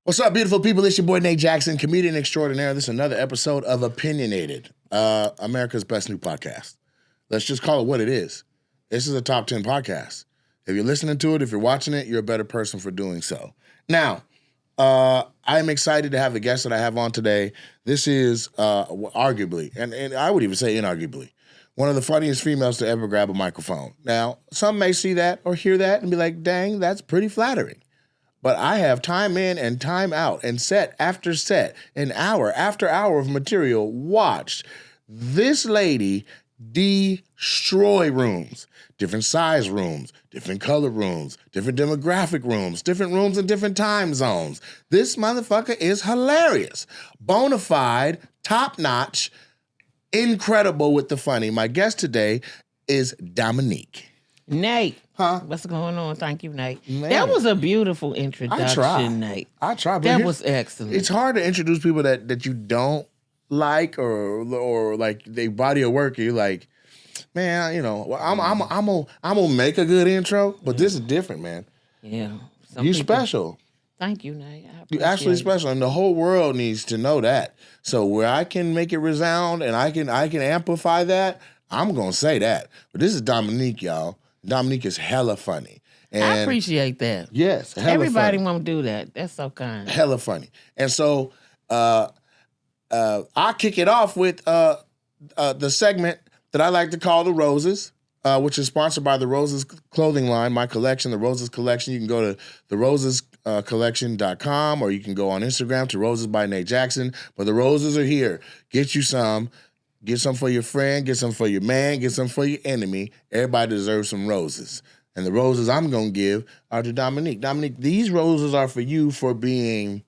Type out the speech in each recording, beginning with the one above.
What's up, beautiful people? It's your boy Nate Jackson, comedian extraordinaire. This is another episode of OpinioNated, America's best new podcast. Let's just call it what it is. This is a top 10 podcast. If you're listening to it, if you're watching it, you're a better person for doing so. Now, I'm excited to have the guest that I have on today. This is arguably, and I would even say inarguably, one of the funniest females to ever grab a microphone. Now, some may see that or hear that and be like, dang, that's pretty flattering. But I have time in and time out and set after set and hour after hour of material watched this lady destroy rooms, different size rooms, different color rooms, different demographic rooms, different rooms in different time zones. This motherfucker is hilarious, bona fide, top-notch, incredible with the funny. My guest today is Dominique. Nate. Huh? What's going on? Thank you, Nate. Man. That was a beautiful introduction, Nate. I tried. That was excellent. It's hard to introduce people that you don't like or like they body of work. You're like, man, you know, I'm gonna make a good intro, but this is different, man. Yeah. You special. Thank you, Nate. You actually special, and the whole world needs to know that. So where I can make it resound and I can amplify that, I'm gonna say that. But this is Dominique, y'all. Dominique is hella funny. And I appreciate that. Yes, hella Everybody funny. won't do that. That's so kind. Hella funny. And so I'll kick it off with the segment that I like to call The Roses, which is sponsored by The Roses clothing line, my collection, The Roses Collection. You can go to therosescollection.com or you can go on Instagram to Roses by Nate Jackson. But the roses are here. Get you some. Get some for your friend, get some for your man, get some for your enemy. Everybody deserves some roses. And the roses I'm going to give are to Dominique. Dominique, these roses are for you for being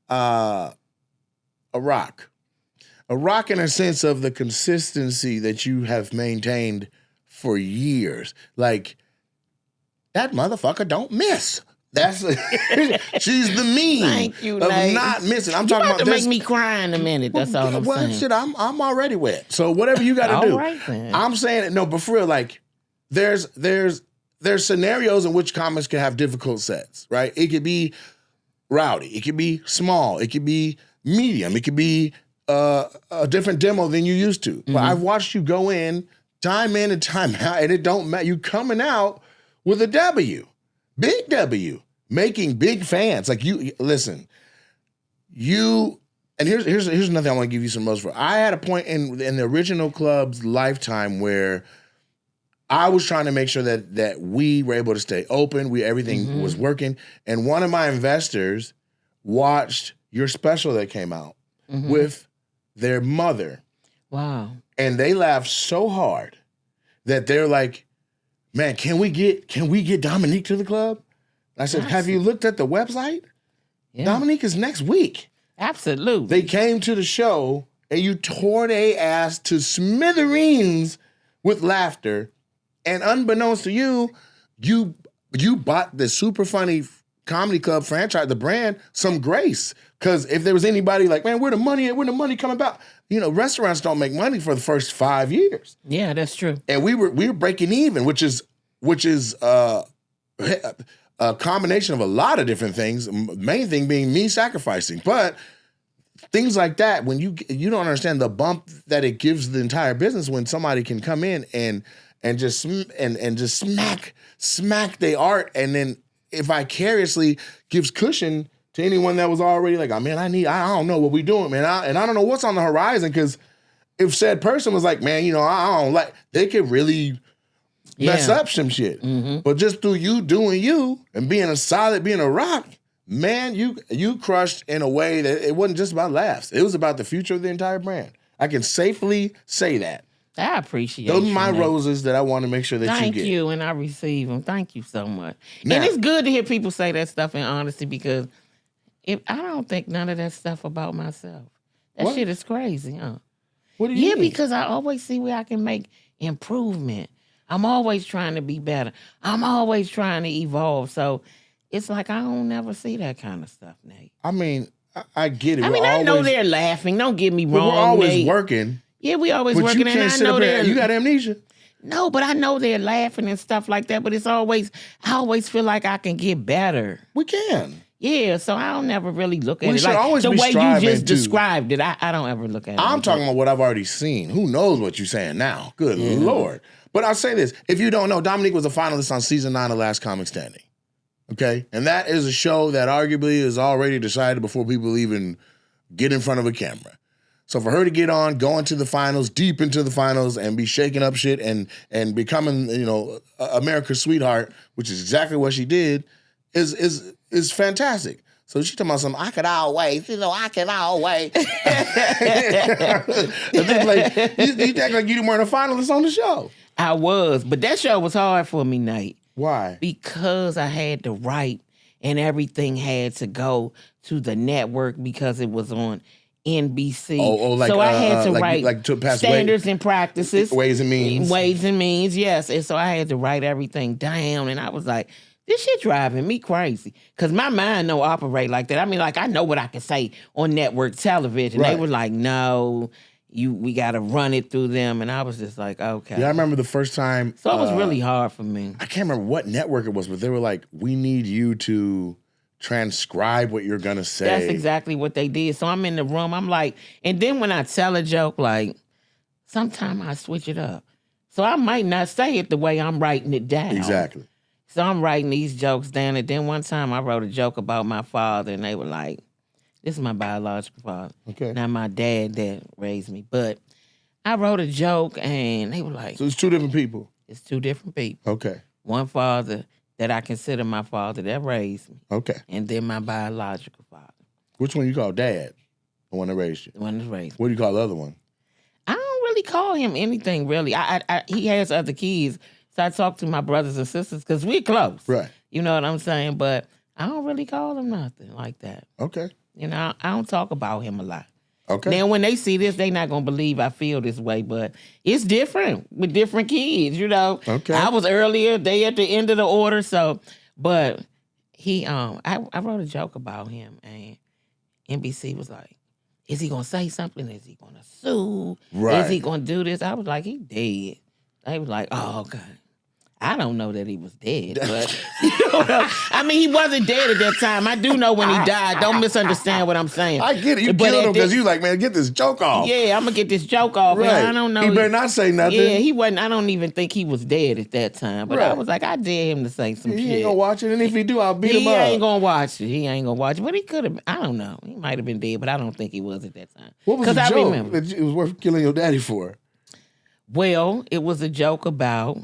a rock. A rock in a sense of the consistency that you have maintained for years. Like, that motherfucker don't miss. That's she's the meme Thank you, of Nate. not missing. I'm You talking about about to this. make me cry in a minute. That's all I'm Well, saying. shit, I'm already wet. So whatever you got to do. All right, then. I'm saying it. No, but for real, like there's scenarios in which comics can have difficult sets, right? It could be rowdy. It could be small. It could be medium. It could be a different demo than you used to. But I've watched you go in and time out, and it don't matter. You coming out with a W, big W. Making big fans. Like you listen, and here's another thing I want to give you some roses for. I had a point in the original club's lifetime where I was trying to make sure that we were able to stay open, everything was working. And one of my investors watched your special that came out with their mother. Wow. And they laughed so hard that they're like, man, can we get Dominique to the club? I said, have you looked at the website? Yeah. Dominique is next week. Absolutely. They came to the show and you tore their ass to smithereens with laughter. And unbeknownst to you, you bought the super funny comedy club franchise, the brand, some grace. Because if there was anybody like, man, where the money coming about? You know, restaurants don't make money for the first 5 years. Yeah, that's true. And we were breaking even, which is a combination of a lot of different things, main thing being me sacrificing. But things like that, when you don't understand the bump that it gives the entire business when somebody can come in and just smack their art, and then it vicariously gives cushion to anyone that was already like, oh man, I don't know what we doing, man. I don't know what's on the horizon, because if said person was like, man, you know, I don't like, they could really mess up some shit. But just through you doing you and being a rock, man, you crushed in a way that it wasn't just about laughs. It was about the future of the entire brand. I can safely say that. I appreciate those are my Nate. roses that I want to make sure that you get. Thank you, and I receive them. Thank you so much. Now, and it's good to hear people say that stuff in honesty, because I don't think none of that stuff about myself. That shit is crazy, huh? What do you mean? Because I always see where I can make improvement. I'm always trying to be better. I'm always trying to evolve. So it's like I don't never see that kind of stuff, Nate. I mean, I get it. I know they're laughing. Don't get me wrong. We're always Nate. working. Yeah, we always But working. you can't and I sit know up there. they're. You got amnesia. No, but I know they're laughing and stuff like that. But I always feel like I can get better. We can. Yeah, so I don't ever really look at We it should like always the be way you striving just to- described it. I don't ever look at it. I'm like talking that. about what I've already seen. Who knows what you're saying now? Good Lord. But I'll say this. If you don't know, Dominique was a finalist on season 9 of Last Comic Standing. Okay? And that is a show that arguably is already decided before people even get in front of a camera. So for her to get on, go into the finals, deep into the finals, and be shaking up shit and becoming, America's sweetheart, which is exactly what she did, is fantastic. So she talking about something, I could always, I can always. And then, like, you act like you weren't a finalist on the show. I was, but that show was hard for me, Nate. Why? Because I had to write and everything had to go to the network because it was on NBC. So I had to write to pass standards and practices. Ways and means. Ways and means, yes. And so I had to write everything down. And I was like, this shit driving me crazy. Because my mind don't operate like that. I mean, like, I know what I can say on network television. Right. They were like, no, we got to run it through them. And I was just like, okay. Yeah, I remember the first time. So it was really hard for me. I can't remember what network it was, but they were like, we need you to transcribe what you're going to say. That's exactly what they did. So I'm in the room. I'm like, and then when I tell a joke, like, sometimes I switch it up. So I might not say it the way I'm writing it down. Exactly. So I'm writing these jokes down. And then one time I wrote a joke about my father, and they were like, this is my biological father. Okay. Not my dad that raised me. But I wrote a joke, and they were like, So it's two different people. it's two different people. Okay. One father that I consider my father that raised me, Okay. and then my biological father, Which one you call dad? The one that raised you. the one that raised me. What do you call the other one? I don't really call him anything, really. He has other kids, so I talk to my brothers and sisters because we're close. Right. You know what I'm saying? But I don't really call him nothing like that. Okay. I don't talk about him a lot. Okay. Now, when they see this, they not going to believe I feel this way, but it's different with different kids, Okay. I was earlier, they at the end of the order, so, but he, I wrote a joke about him, and NBC was like, is he going to say something? Is he going to sue? Right. Is he going to do this? I was like, he dead. They was like, oh, okay. I don't know that he was dead, but I mean, he wasn't dead at that time. I do know when he died. Don't misunderstand what I'm saying. I get it. You But killed him at because this- you like, man, get this joke off. Yeah, I'm gonna get this joke off. Right. And I don't know. He better not say nothing. Yeah, he wasn't. I don't even think he was dead at that time. But I Right. was like, I dare him to say some He shit. ain't gonna watch it, and if he do, I'll beat him He up. ain't gonna watch it. He ain't gonna watch it. But he could have. I don't know. He might have been dead, but I don't think he was at that time. What was the I joke remember. that it was worth killing your daddy for? Well, it was a joke about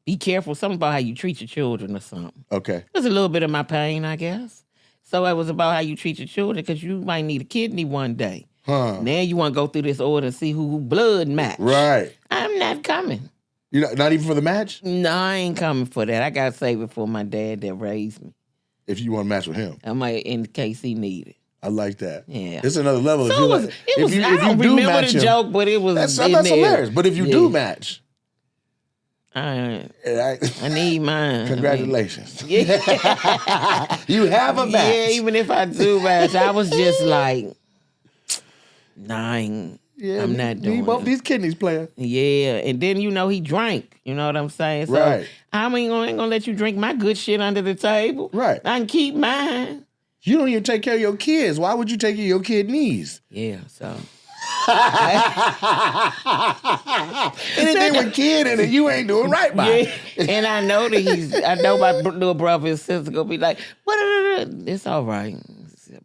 be careful, something about how you treat your children or something. Okay. It was a little bit of my pain, I guess. So it was about how you treat your children because you might need a kidney one day. Huh. Now you want to go through this order and see who blood match. Right. I'm not coming. You're not even for the match? No, I ain't coming for that. I got to save it for my dad that raised me. If you want to match with him. I might, in case he needed. I like that. Yeah. It's another level. So if you it was, like, it was, if you, I if you don't do remember match the him, joke, but it was that's in there. hilarious. But if you do Yeah. match, I need mine. congratulations. Yeah. You have a match. Yeah, even if I do match, I was just like, I'm not doing both it. these kidneys, player. Yeah, and then he drank. You know what I'm saying? So Right. I ain't gonna let you drink my good shit under the table. Right. I can keep mine. You don't even take care of your kids. Why would you take care of your kidneys? Yeah, so Anything with kid in it, you ain't doing right by. yeah. And I know that I know my little brother and sister gonna be like, what? It's all right.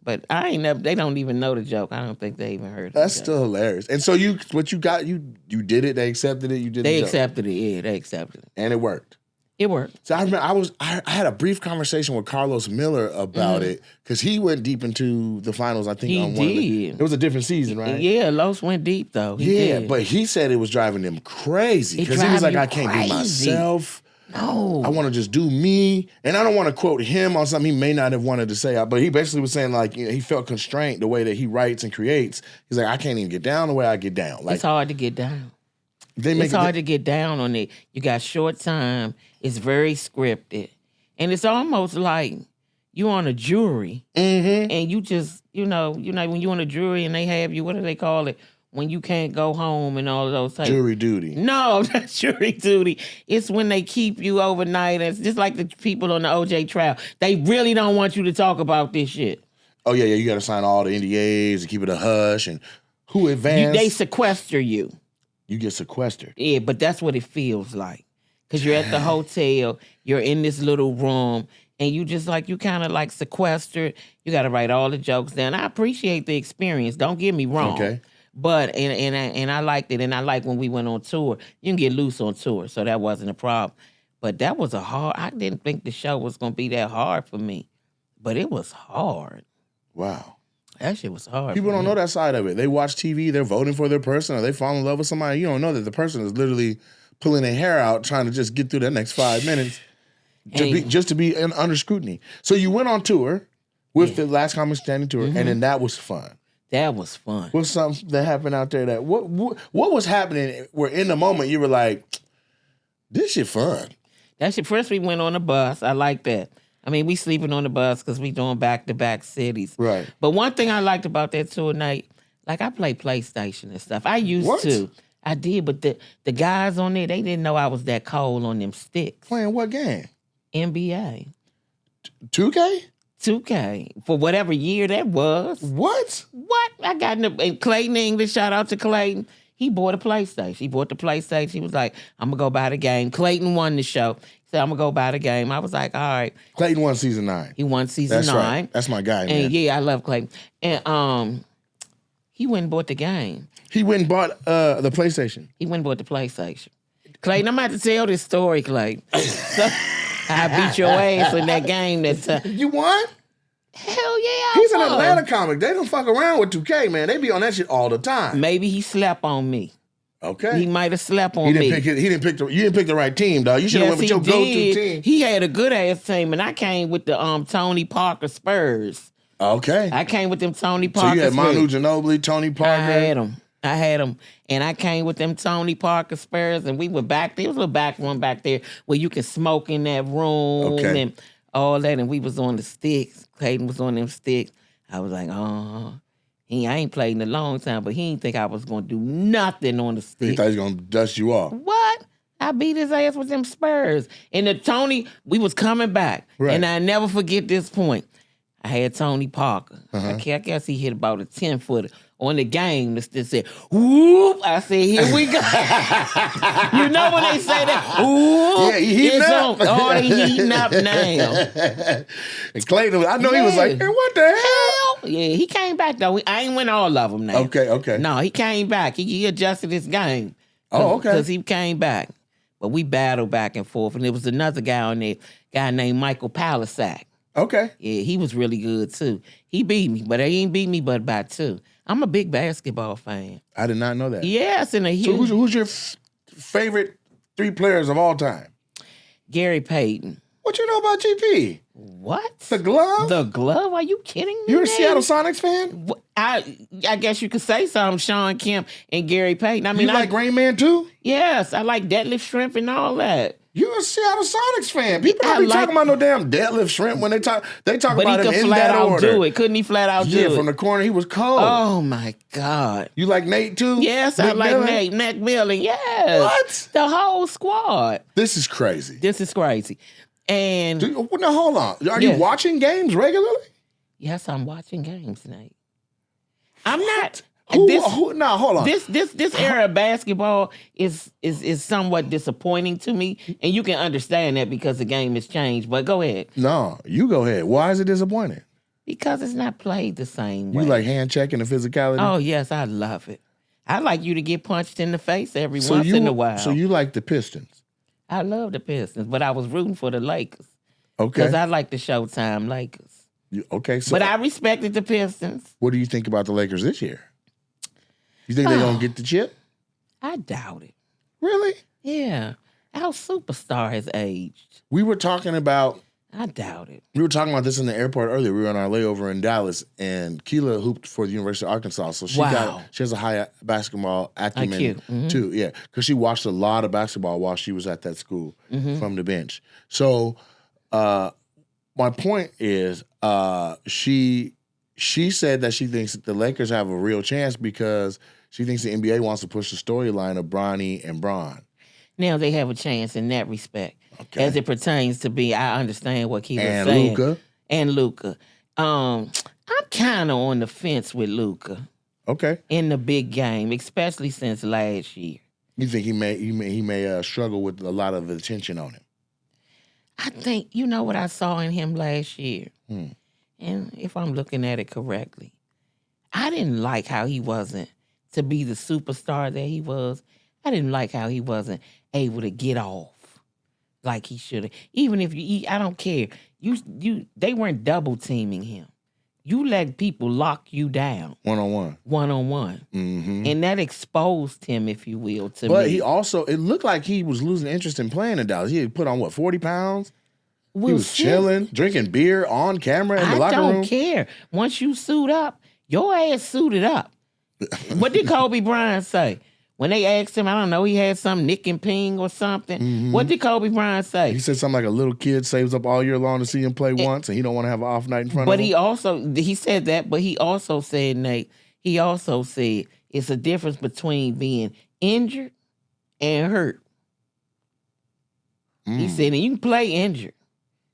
But I ain't never. They don't even know the joke. I don't think they even heard it. That's still hilarious. And so you got, you did it. They accepted it. You did. They the joke. accepted it. Yeah, they accepted it. And it worked. It worked. So I remember I had a brief conversation with Carlos Miller about it because he went deep into the finals. I think He on one of the, did. it was a different season, right? Yeah, Los went deep though. He did. But he said it was driving him crazy It because he was drive like, you I can't be crazy. myself. No. I want to just do me. And I don't want to quote him on something he may not have wanted to say, but he basically was saying like, he felt constrained the way that he writes and creates. He's like, I can't even get down the way I get down. Like It's hard to get down. they make It's hard to get down on it. You got short time. It's very scripted. And it's almost like you on a jury Mm-hmm. and you just, when you on a jury and they have you, what do they call it? when you can't go home and all of those things. Jury duty. No, not jury duty. It's when they keep you overnight. It's just like the people on the OJ trial. They really don't want you to talk about this shit. Oh, yeah. You got to sign all the NDAs and keep it a hush. And who advanced? They sequester you. You get sequestered. Yeah, but that's what it feels like. Because you're at the hotel, you're in this little room, and you just like, you kind of like sequestered. You got to write all the jokes down. I appreciate the experience. Don't get me wrong. Okay. But, and I liked it. And I like when we went on tour. You can get loose on tour, so that wasn't a problem. But that was I didn't think the show was going to be that hard for me. But it was hard. Wow. That shit was hard. People don't know that side of it. They watch TV, they're voting for their person, or they fall in love with somebody. You don't know that the person is literally pulling their hair out, trying to just get through the next 5 minutes to be under scrutiny. So you went on tour with the Last Comic Standing tour, and then that was fun. That was fun. What's something that happened out there what was happening where in the moment you were like, this shit fun? That shit, first we went on a bus. I like that. I mean, we sleeping on the bus because we doing back-to-back cities. Right. But one thing I liked about that tour night, like I play PlayStation and stuff. I used to. I did, but the guys on there, they didn't know I was that cold on them sticks. Playing what game? NBA. 2K? 2K. For whatever year that was. What? I got in Clayton English, shout out to Clayton. He bought a PlayStation. He bought the PlayStation. He was like, I'm going to go buy the game. Clayton won the show. He said, I'm going to go buy the game. I was like, all right. Clayton won season 9. He won season 9. Right. That's my guy, man. And yeah, I love Clayton. And he went and bought the game. He went and bought the PlayStation. He went and bought the PlayStation. Clayton, I'm about to tell this story, Clayton. So, I beat your ass in that game that time. You won? Hell yeah, He's an Atlanta comic. They don't fuck around with 2K, man. They be on that shit all the time. Maybe he slept on me. Okay. He might have slept on me. You didn't pick the right team, dog. You should have went with your go-to team. He had a good ass team, and I came with the Tony Parker Spurs. Okay. I came with them Tony Parker So you had Spurs. Manu Ginobili, Tony Parker. I had them. And I came with them Tony Parker Spurs, and we were back there. There was a little back room back there where you can smoke in that room and all that. And we was on the sticks. Clayton was on them sticks. I was like, I ain't played in a long time, but he didn't think I was going to do nothing on the sticks. He thought he was going to dust you off. What? I beat his ass with them Spurs. And the Tony, we was coming back. Right. And I never forget this point. I had Tony Parker. I guess he hit about a 10-footer. On the game, that said, whoop. I said, here we go. You know when they say that? Whoop. Yeah, he heating up. They heating up now. And Clayton, I know he was like, hey, what the hell? Yeah, he came back, though. I ain't win all of them now. Okay. No, he came back. He adjusted his game. Oh, okay. Because he came back. But we battled back and forth. And there was another guy on there, guy named Michael Palisak. Okay. Yeah, he was really good, too. He beat me, but he ain't beat me but by 2. I'm a big basketball fan. I did not know that. Yes, and a huge... So who's your favorite 3 players of all time? Gary Payton. What you know about GP? What? The glove? The glove? Are you kidding me? You're a Seattle Sonics fan? I guess you could say something, Sean Kemp and Gary Payton. I mean, you like Rain Man too? Yes, I like Deadlift Shrimp and all that. You're a Seattle Sonics fan. People don't be talking about no damn Deadlift Shrimp when they talk about him in that order. Do it. Couldn't he flat out do it? Yeah, from the corner, he was cold. Oh, my God. You like Nate, too? Yes, I like Nate. McMillan, yes. What? The whole squad. This is crazy. And... Now, hold on. Are you watching games regularly? Yes, I'm watching games, Nate. I'm not... Now, hold on. This era of basketball is somewhat disappointing to me, and you can understand that because the game has changed. But go ahead. No, you go ahead. Why is it disappointing? Because it's not played the same way. You like hand checking and physicality? Oh yes, I love it. I like you to get punched in the face every once in a while. So you like the Pistons? I love the Pistons, but I was rooting for the Lakers. Okay. Because I like the Showtime Lakers. But I respected the Pistons. What do you think about the Lakers this year? You think they're going to get the chip? I doubt it. Really? Yeah. Our superstar has aged. We were talking about... I doubt it. We were talking about this in the airport earlier. We were on our layover in Dallas, and Keela hooped for the University of Arkansas. So she has a high basketball acumen, too. Yeah, because she watched a lot of basketball while she was at that school from the bench. So my point is she said that she thinks that the Lakers have a real chance because She thinks the NBA wants to push the storyline of Bronny and Bron. Now they have a chance in that respect. Okay. As it pertains to be, I understand what Keith was And saying. Luka. And Luka. I'm kind of on the fence with Luka. Okay. In the big game, especially since last year. You think he may struggle with a lot of attention on him? I think, you know what I saw in him last year? And if I'm looking at it correctly, I didn't like how he wasn't, to be the superstar that he was, I didn't like how he wasn't able to get off like he should have. Even if I don't care. They weren't double teaming him. You let people lock you down. One-on-one. Mm-hmm. And that exposed him, if you will, to me. But he also, it looked like he was losing interest in playing in Dallas. He had put on, 40 pounds? He was chilling, drinking beer on camera in the locker room. I don't care. Once you suit up, your ass suited up. What did Kobe Bryant say? When they asked him, I don't know, he had some nick and ping or something. Mm-hmm. What did Kobe Bryant say? He said something like a little kid saves up all year long to see him play once, and he don't want to have an off night in front of him. He said that, but he also said, Nate, it's a difference between being injured and hurt. He said, and you can play injured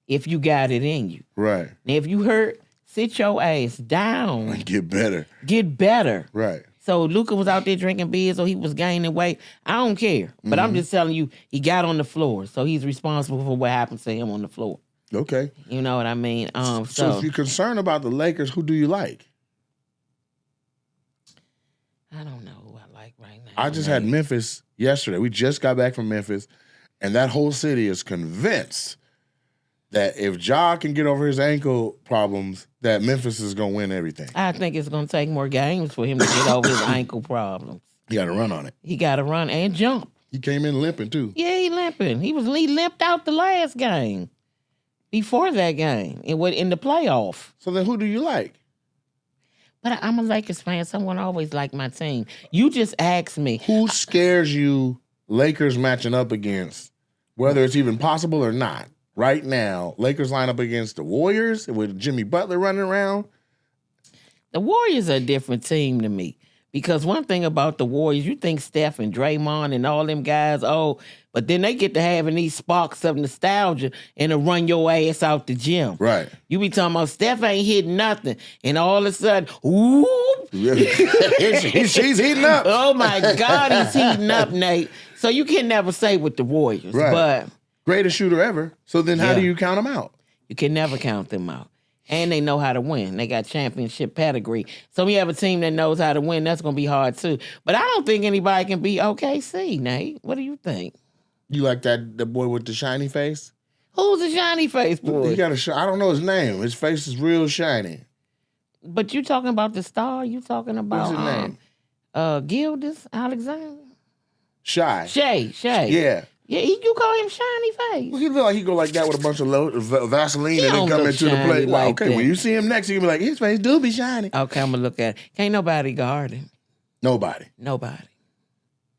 if you got it in you. Right. Now, if you hurt, sit your ass down. And get better. Get better. Right. So Luka was out there drinking beers or he was gaining weight. I don't care. But I'm just telling you, he got on the floor. So he's responsible for what happened to him on the floor. Okay. You know what I mean? So if you're concerned about the Lakers, who do you like? I don't know who I like right now. I just had Memphis yesterday. We just got back from Memphis, and that whole city is convinced that if Ja can get over his ankle problems, that Memphis is going to win everything. I think it's going to take more games for him to get over his ankle problems. He got to run on it. He got to run and jump. He came in limping, too. Yeah, he limping. He limped out the last game. Before that game, in the playoff. So then who do you like? But I'm a Lakers fan. Someone always liked my team. You just asked me. Who scares you Lakers matching up against, whether it's even possible or not? Right now, Lakers line up against the Warriors with Jimmy Butler running around. The Warriors are a different team to me. Because one thing about the Warriors, you think Steph and Draymond and all them guys, but then they get to having these sparks of nostalgia and to run your ass out the gym. Right. You be talking about Steph ain't hitting nothing, and all of a sudden, whoop. She's heating up. Oh, my God, he's heating up, Nate. So you can never say with the Warriors. Right. But greatest shooter ever. So then how do you count them out? You can never count them out. And they know how to win. They got championship pedigree. So we have a team that knows how to win. That's going to be hard, too. But I don't think anybody can beat OKC, Nate. What do you think? You like the boy with the shiny face? Who's the shiny face boy? He got I don't know his name. His face is real shiny. But you talking about the star? You talking about what's his name? Gildas Alexander? Shay. Yeah. Yeah, you call him shiny face. Well, he look like he go like that with a bunch of Vaseline and then come into the plate. Well, okay, when you see him next, you can be like, his face do be shiny. Okay, I'm going to look at it. Can't nobody guard him. Nobody.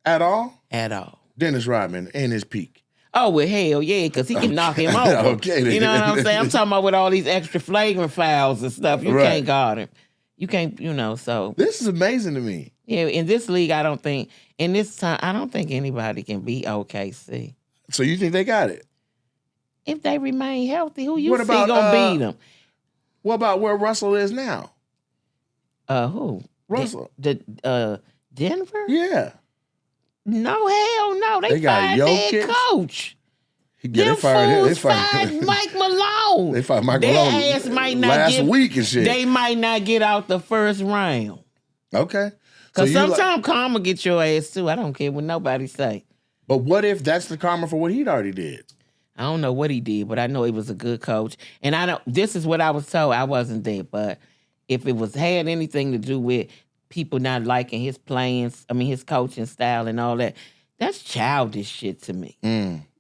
At all? At all. Dennis Rodman in his peak. Oh, well, hell yeah, because he can knock him over. Okay. You know what I'm saying? I'm talking about with all these extra flagrant fouls and stuff. You can't guard him. You can't, so. This is amazing to me. Yeah, in this league, I don't think anybody can beat OKC. So you think they got it? If they remain healthy, who you see gonna beat them? What about where Russell is now? Who? Russell. Denver? Yeah. No, hell no. They got fired their coach. They fired Mike Malone. They fired Mike Malone their ass might not last week and shit. They might not get out the first round. Okay. Because sometimes karma get your ass too. I don't care what nobody say. But what if that's the karma for what he'd already did? I don't know what he did, but I know he was a good coach. And this is what I was told. I wasn't there, but if it had anything to do with people not liking his his coaching style and all that, that's childish shit to me.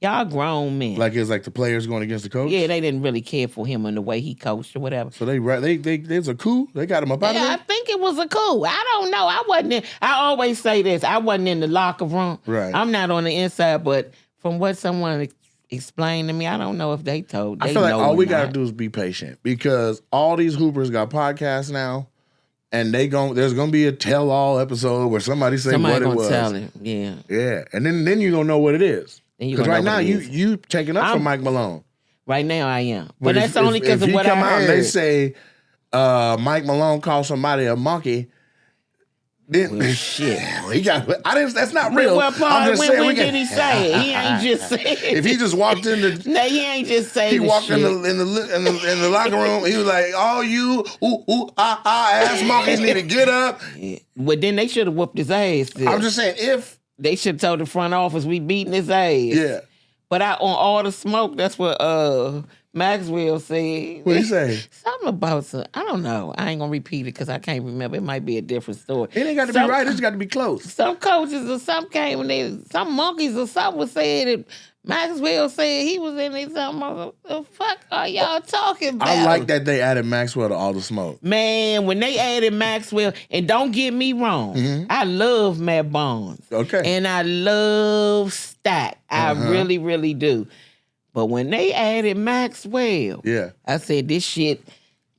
Y'all grown men. Like it's like the players going against the coach? Yeah, they didn't really care for him and the way he coached or whatever. So there's a coup? They got him up out of there? I think it was a coup. I don't know. I wasn't in. I always say this. I wasn't in the locker room. Right. I'm not on the inside, but from what someone explained to me, I don't know if they told. I feel like all we got to do is be patient because all these hoopers got podcasts now. and there's gonna be a tell-all episode where somebody say what it was. Tell it. Yeah. Yeah, and then you gonna know what it is. Because right now you taking up for Mike Malone. Right now I am, but that's only because of what I heard. If he come out and they say Mike Malone called somebody a monkey. Then shit, that's not real. Well, Paul, I'm just saying. When did he say it? He ain't just say it. If he just walked in the, no, he ain't just say. He walked in the locker room. He was like, "All you ass monkeys need to get up." Yeah. Well, then they should have whooped his ass. I'm just saying, if they should have told the front office we beating his ass. Yeah. But on All the Smoke, that's what Maxwell said. What he say? Something about I don't know. I ain't gonna repeat it because I can't remember. It might be a different story. It ain't got to be right. It's got to be close. Some coaches or some monkeys or something was saying that Maxwell said he was in there. Something. What the fuck are y'all talking about? I like that they added Maxwell to All the Smoke. Man, when they added Maxwell, and don't get me wrong, I love Matt Barnes. Okay. And I love Stack. I really, really do. But when they added Maxwell, I said this shit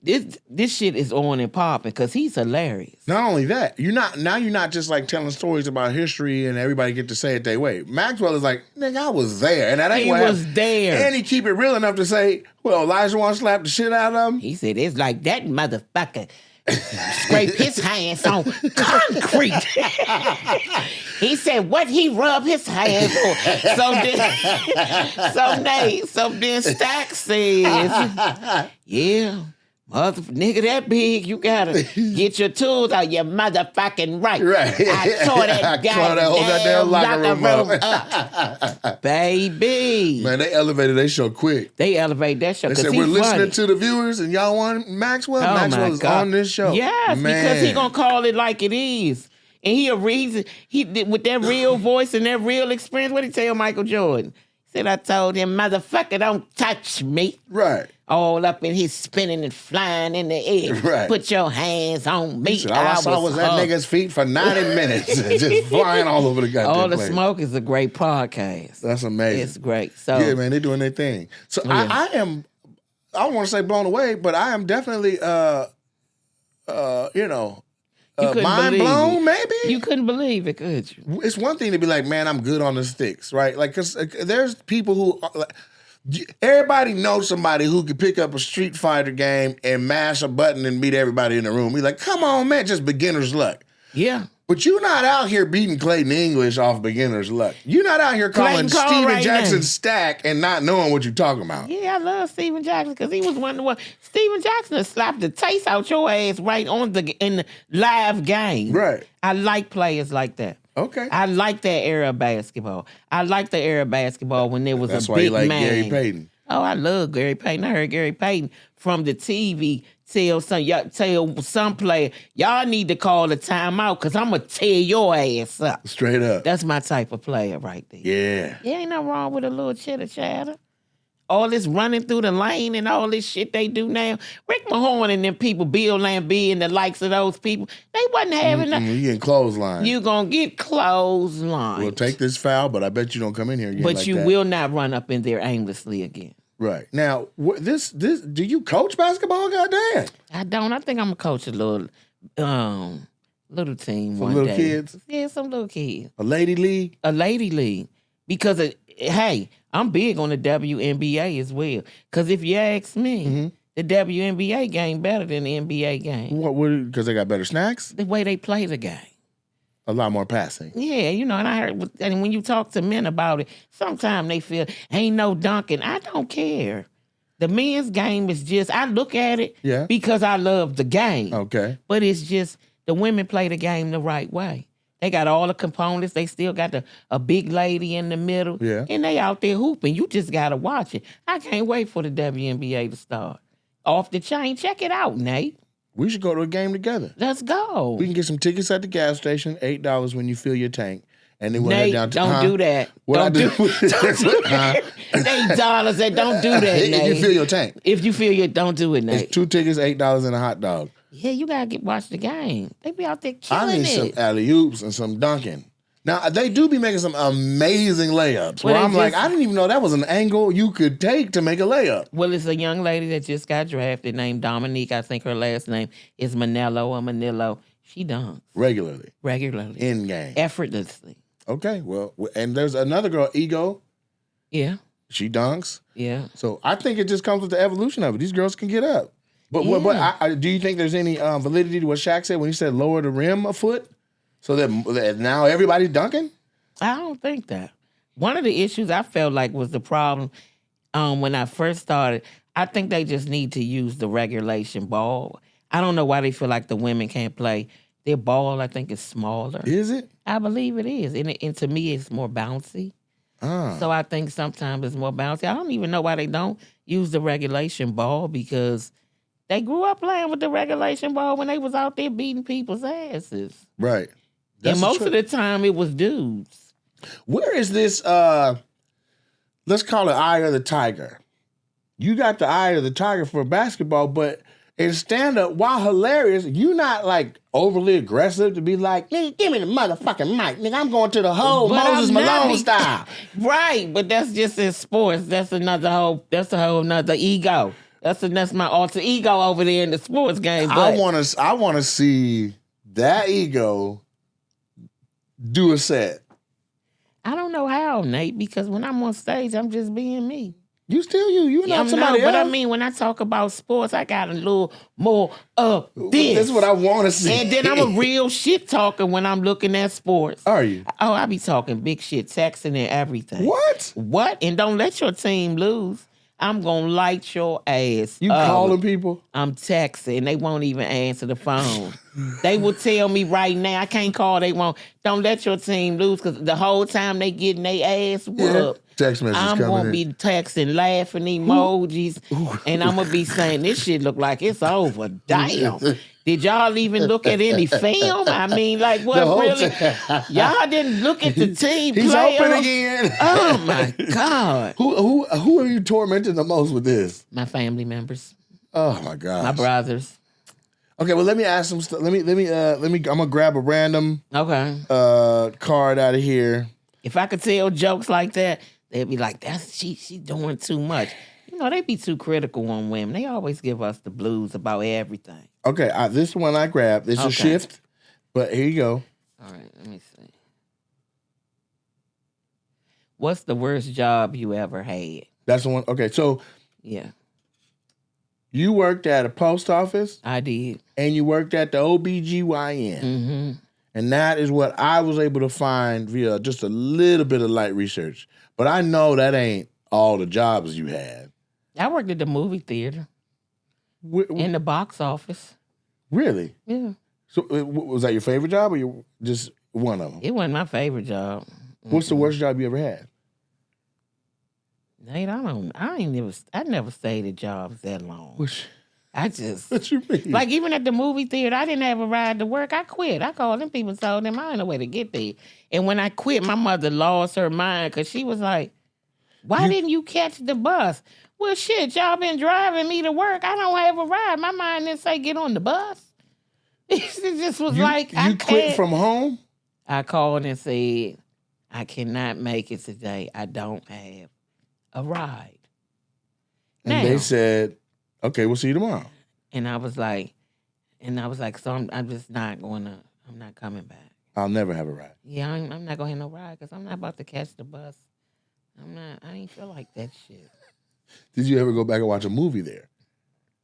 is on and popping because he's hilarious. Not only that, you're not just like telling stories about history and everybody get to say it their way. Maxwell is like, nigga, I was there, and that ain't what happened. He was there, and he keep it real enough to say, well, Elijah want to slap the shit out of him. He said it's like that motherfucker scrape his hands on concrete. He said what he rubbed his hands on. So then Stack says, yeah. Nigga that big, you gotta get your tools out. You're motherfucking right. I tore that goddamn locker room up. Baby. Man, they elevated their show quick. They elevated that show. They said, we're listening to the viewers and y'all want Maxwell? Oh Maxwell is on this show. Yes, man. Because he gonna call it like it is. And he with that real voice and that real experience, what he tell Michael Jordan? He said, I told him, motherfucker, don't touch me. Right. All up in his spinning and flying in the air. Right. Put your hands on me. Said, all I saw was that nigga's feet for 90 minutes. Just flying all over the goddamn All the place. Smoke is a great podcast. That's amazing. It's great. So yeah, man, they're doing their thing. So I don't want to say blown away, but I am definitely mind blown, maybe? You couldn't believe it, could you? It's one thing to be like, man, I'm good on the sticks, right? Like, because there's people who... everybody knows somebody who could pick up a Street Fighter game and mash a button and beat everybody in the room. Be like, come on, man, just beginner's luck. Yeah. But you're not out here beating Clayton English off beginner's luck. You're not out here calling Steven Jackson Stack and not knowing what you're talking about. Yeah, I love Steven Jackson because he was one of the ones. Steven Jackson slapped the taste out your ass right in the live game. Right. I like players like that. Okay. I like that era of basketball. I like the era of basketball when there was That's a why big you like man. Gary Payton. Oh, I love Gary Payton. I heard Gary Payton from the TV tell some player, y'all need to call a timeout because I'm going to tear your ass up. Straight up. That's my type of player right there. Yeah. Yeah, ain't nothing wrong with a little chitter chatter. All this running through the lane and all this shit they do now. Rick Mahorn and them people, Bill Lambie and the likes of those people, they wasn't having nothing. You getting clothesline. You gonna get clothesline. We'll take this foul, but I bet you don't come in here again. But like you that. will not run up in there aimlessly again. Right. Now, this do you coach basketball? Goddamn. I don't. I think I'm gonna coach a little team one little day. Kids? Yeah, some little kids. A lady league? A lady league. Because, hey, I'm big on the WNBA as well. Because if you ask me, the WNBA game better than the NBA game. What? Because they got better snacks? The way they play the game. A lot more passing. Yeah, and I heard, and when you talk to men about it, sometimes they feel, ain't no dunking. I don't care. The men's game is just, I look at it because I love the game. Okay. But it's just, the women play the game the right way. They got all the components. They still got a big lady in the middle. Yeah. And they out there hooping. You just got to watch it. I can't wait for the WNBA to start. Off the chain. Check it out, Nate. We should go to a game together. Let's go. We can get some tickets at the gas station, $8 when you fill your tank. And then we'll Nate, head down to... don't do that. Don't do that. $8 and don't do that, Nate. If you fill your tank. If you fill your... Don't do it, Nate. It's 2 tickets, $8 and a hot dog. Yeah, you got to watch the game. They be out there killing it. I need some alley-oops and some dunking. Now, they do be making some amazing layups where I'm like, I didn't even know that was an angle you could take to make a layup. Well, it's a young lady that just got drafted named Dominique. I think her last name is Manillo. She dunks. Regularly. In game. Effortlessly. Okay, well, and there's another girl, Ego. Yeah. She dunks. Yeah. So I think it just comes with the evolution of it. These girls can get up. But do you think there's any validity to what Shaq said when he said lower the rim a foot? So that now everybody's dunking? I don't think that. One of the issues I felt like was the problem when I first started. I think they just need to use the regulation ball. I don't know why they feel like the women can't play. Their ball, I think, is smaller. Is it? I believe it is. And to me, it's more bouncy. So I think sometimes it's more bouncy. I don't even know why they don't use the regulation ball because they grew up playing with the regulation ball when they was out there beating people's asses. Right. And most of the time, it was dudes. Where is this, let's call it eye of the tiger. You got the eye of the tiger for basketball, but in stand-up, while hilarious, you not like overly aggressive to be like, nigga, give me the motherfucking mic. Nigga, I'm going to the whole Moses Malone style. Right, but that's just in sports. That's a whole nother ego. That's my alter ego over there in the sports game. But I wanna see that ego do a set. I don't know how, Nate, because when I'm on stage, I'm just being me. You still you. You're not somebody else. But I mean, when I talk about sports, I got a little more of this. That's what I want to see. And then I'm a real shit talker when I'm looking at sports. Are you? Oh, I be talking big shit, texting and everything. What? And don't let your team lose. I'm going to light your ass. You calling people? I'm texting. They won't even answer the phone. They will tell me right now, I can't call, they won't. Don't let your team lose because the whole time they getting their ass whooped. Text message I'm going to be texting, laughing emojis, and I'm going to be saying, this shit look like it's over. Damn. Did y'all even look at any film? I mean, like, what really? Y'all didn't look at the team He's play. open again. Oh, my God. Who are you tormenting the most with this? My family members. Oh, my God. My brothers. Okay, well, let me ask some stuff. Let me. I'm gonna grab a random card out of here. If I could tell jokes like that, they'd be like, "That's she doing too much." You know, they be too critical on women. They always give us the blues about everything. Okay, this one I grabbed. It's a shift, but here you go. All right, let me see. What's the worst job you ever had? That's the one. Okay, so yeah. You worked at a post office? I did. And you worked at the OBGYN. Mm-hmm. And that is what I was able to find via just a little bit of light research. But I know that ain't all the jobs you had. I worked at the movie theater. In the box office. Really? Yeah. So was that your favorite job or you just one of them? It wasn't my favorite job. What's the worst job you ever had? Nate, I never stayed at jobs that long. What you mean? Like even at the movie theater, I didn't have a ride to work. I quit. I called them people and told them I ain't no way to get there. And when I quit, my mother lost her mind because she was like, why didn't you catch the bus? Well, shit, y'all been driving me to work. I don't have a ride. My mind didn't say get on the bus. It just was You quit from home? I called and said, I cannot make it today. I don't have a ride. And they said, okay, we'll see you tomorrow. And I was like, so I'm just not I'm not coming back. I'll never have a ride. Yeah, I'm not going to have no ride because I'm not about to catch the bus. I ain't feel like that shit. Did you ever go back and watch a movie there?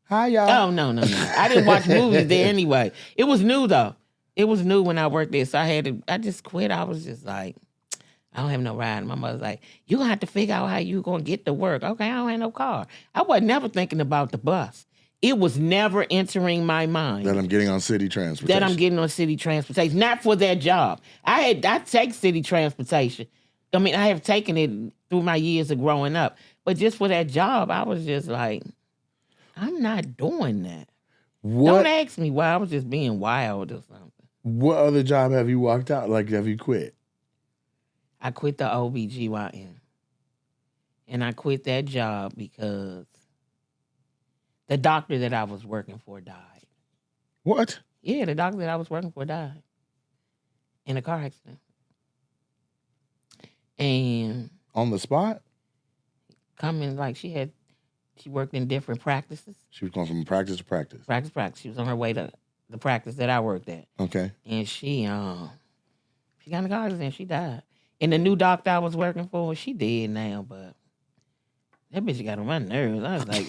Hi, y'all. Oh, no. I didn't watch movies there anyway. It was new, though. It was new when I worked there, so I just quit. I was just like, I don't have no ride. My mother's like, you're going to have to figure out how you going to get to work. Okay, I don't have no car. I was never thinking about the bus. It was never entering my mind. That I'm getting on city transportation. Not for that job. I take city transportation. I mean, I have taken it through my years of growing up. But just for that job, I was just like, I'm not doing that. Don't ask me why. I was just being wild or something. What other job have you walked out? Like, have you quit? I quit the OBGYN. And I quit that job because the doctor that I was working for died. What? Yeah, the doctor that I was working for died in a car accident. And On the spot? coming, like, she worked in different practices. She was going from practice to practice. Practice. She was on her way to the practice that I worked at. Okay. And she got in the car and she died. And the new doctor I was working for, she dead now, but that bitch got on my nerves. I was like,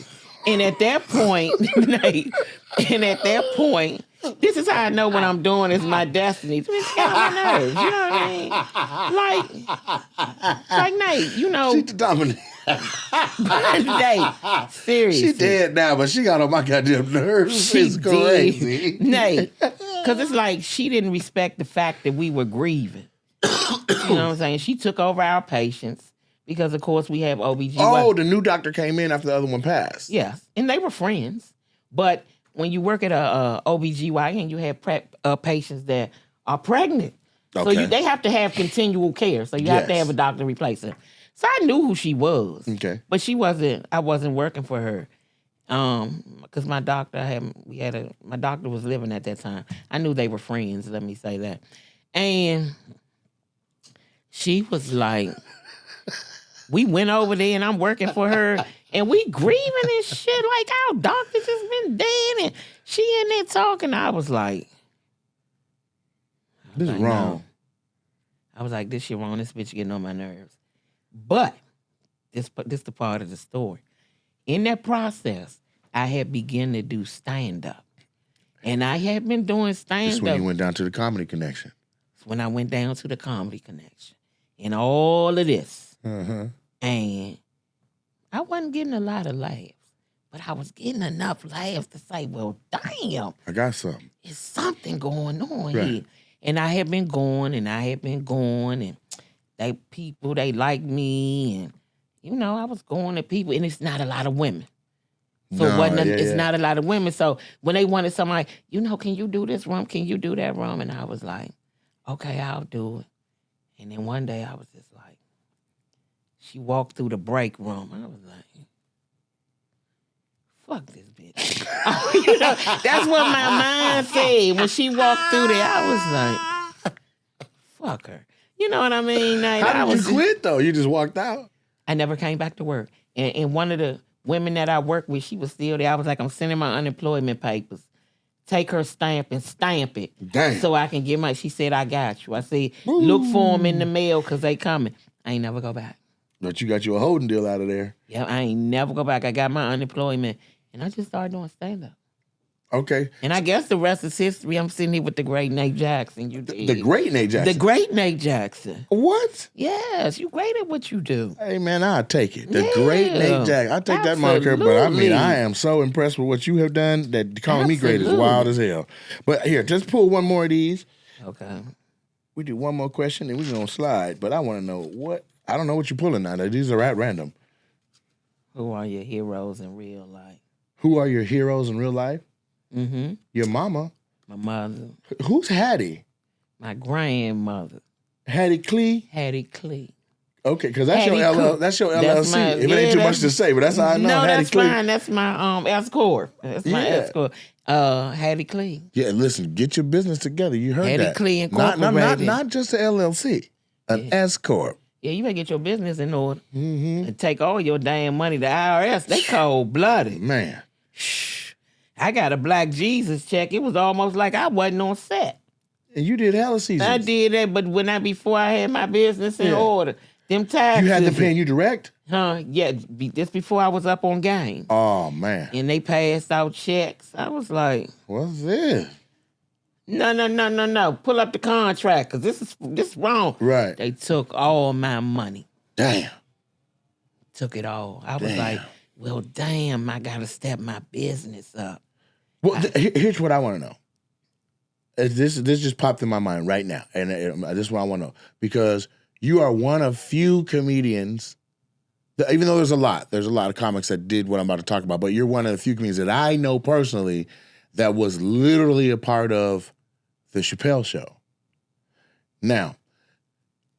and at that point, this is how I know what I'm doing is my destiny. Bitch got on my nerves. You know what I mean? Like Nate, you know. She's the Dominique. Nate, seriously. She dead now, but she got on my goddamn nerves. It's crazy. Nate, because it's like she didn't respect the fact that we were grieving. You know what I'm saying? She took over our patients because, of course, we have OBGYN. Oh, the new doctor came in after the other one passed. Yes, and they were friends. But when you work at a OBGYN, you have patients that are pregnant. Okay. So they have to have continual care. So you have to have a doctor replace her. So I knew who she was. Okay. But I wasn't working for her. Because my doctor my doctor was living at that time. I knew they were friends, let me say that. And she was like, we went over there and I'm working for her and we grieving and shit like our doctor just been dead and she in there talking. I was like, this is wrong. No. I was like, this shit wrong. This bitch getting on my nerves. But this the part of the story. In that process, I had begun to do stand-up. And I had been doing stand-up. This when you went down to the Comedy Connection. When I went down to the Comedy Connection. And all of this. Uh-huh. And I wasn't getting a lot of laughs. But I was getting enough laughs to say, well, damn. I got something. There's something going on here. And I had been going and they like me and you know, I was going to people and it's not a lot of women. So it's not a lot of women. So when they wanted somebody, you know, can you do this room? Can you do that room? And I was like, okay, I'll do it. And then one day I was just like, she walked through the break room. I was like, fuck this bitch. You know, that's what my mind said. When she walked through there, I was like, fuck her. You know what I mean? Like, How did you quit, though? You just walked out? I never came back to work. And one of the women that I worked with, she was still there. I was like, I'm sending my unemployment papers. Take her stamp and stamp it. Damn. So I can get my, she said, I got you. I said, look for them in the mail because they coming. I ain't never go back. But you got you a holding deal out of there. Yeah, I ain't never go back. I got my unemployment. And I just started doing stand-up. Okay. And I guess the rest is history. I'm sitting here with the great Nate Jackson. You did. The great Nate Jackson? The great Nate Jackson. What? Yes, you great at what you do. Hey, man, I'll take it. The great Nate Jackson. I'll take that moniker, but I mean, I am so impressed with what you have done that calling me great is wild as hell. But here, just pull one more of these. Okay. We do one more question and we're going to slide. But I want to know I don't know what you're pulling now. These are at random. Who are your heroes in real life? Who are your heroes in real life? Mm-hmm. Your mama. My mother. Who's Hattie? My grandmother. Hattie Clee? Hattie Clee. Okay, because that's your LLC. If it ain't too much to say, but that's how I know Hattie Clee. No, that's fine. That's my S Corp. That's my S Corp. Hattie Clee. Yeah, listen, get your business together. You heard that. Hattie Clee Incorporated. Not just an LLC, an S Corp. Yeah, you better get your business in order and take all your damn money to IRS. They cold-blooded. Man. Shh. I got a Black Jesus check. It was almost like I wasn't on set. And you did hella seasons. I did that, but before I had my business in order, them taxes. You had them paying you direct? Huh? Yeah, just before I was up on game. Oh, man. And they passed out checks. I was like, what's this? No. Pull up the contract, because this is wrong. Right. They took all my money. Damn. Took it all. I was like, well, damn, I got to step my business up. Well, here's what I want to know. This just popped in my mind right now, and this is what I want to know. Because you are one of few comedians, even though there's a lot of comics that did what I'm about to talk about, but you're one of the few comedians that I know personally that was literally a part of the Chappelle Show. Now,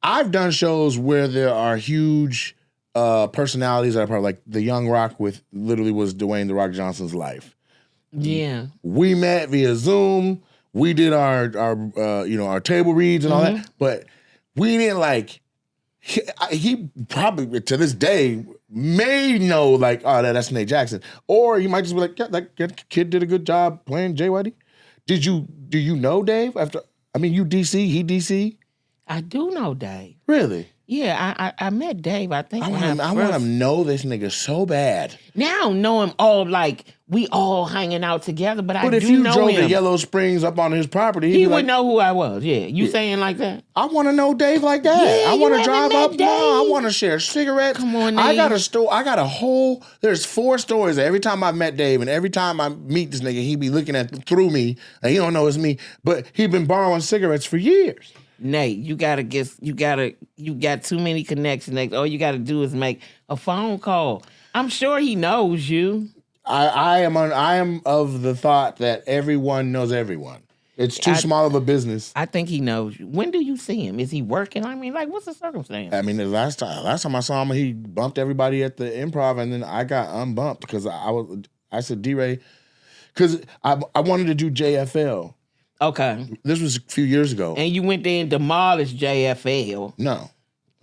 I've done shows where there are huge personalities that are part of, like The Young Rock literally was Dwayne The Rock Johnson's life. Yeah. We met via Zoom. We did our table reads and all that, but we didn't he probably to this day may know like, oh, that's Nate Jackson, or you might just be like, yeah, that kid did a good job playing JYD. Do you know Dave? You DC, he DC. I do know Dave. Really? Yeah, I met Dave. I think I want to know this nigga so bad. Now I don't know him all like we all hanging out together, but I do know him. But if you drove to Yellow Springs up on his property, he would know who I was. Yeah, you saying like that? I want to know Dave like that. Yeah, I want to drive up. Dave. No, I want to share cigarettes. Come on, I Nate. got a store. I got a whole. There's 4 stories. Every time I met Dave, and every time I meet this nigga, he be looking through me, and he don't know it's me. But he been borrowing cigarettes for years. Nate, you got too many connections. All you gotta do is make a phone call. I'm sure he knows you. I am of the thought that everyone knows everyone. It's too small of a business. I think he knows you. When do you see him? Is he working? What's the circumstance? The last time I saw him, he bumped everybody at the Improv, and then I got unbumped because I said D-Ray, because I wanted to do JFL. Okay. This was a few years ago. And you went there and demolished JFL. No,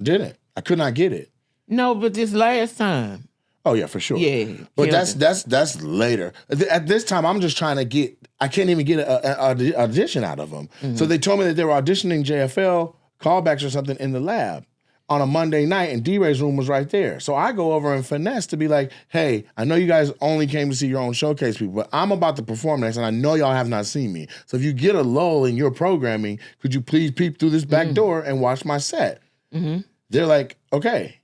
didn't. I could not get it. No, but this last time. Oh yeah, for sure. Yeah. But that's later. At this time, I'm just trying to get. I can't even get an audition out of them. Mm-hmm. So they told me that they were auditioning JFL callbacks or something in the lab on a Monday night, and D-Ray's room was right there. So I go over and finesse to be like, hey, I know you guys only came to see your own showcase people, but I'm about to perform next, and I know y'all have not seen me. So if you get a lull in your programming, could you please peep through this back door and watch my set? Mm-hmm. They're like, okay.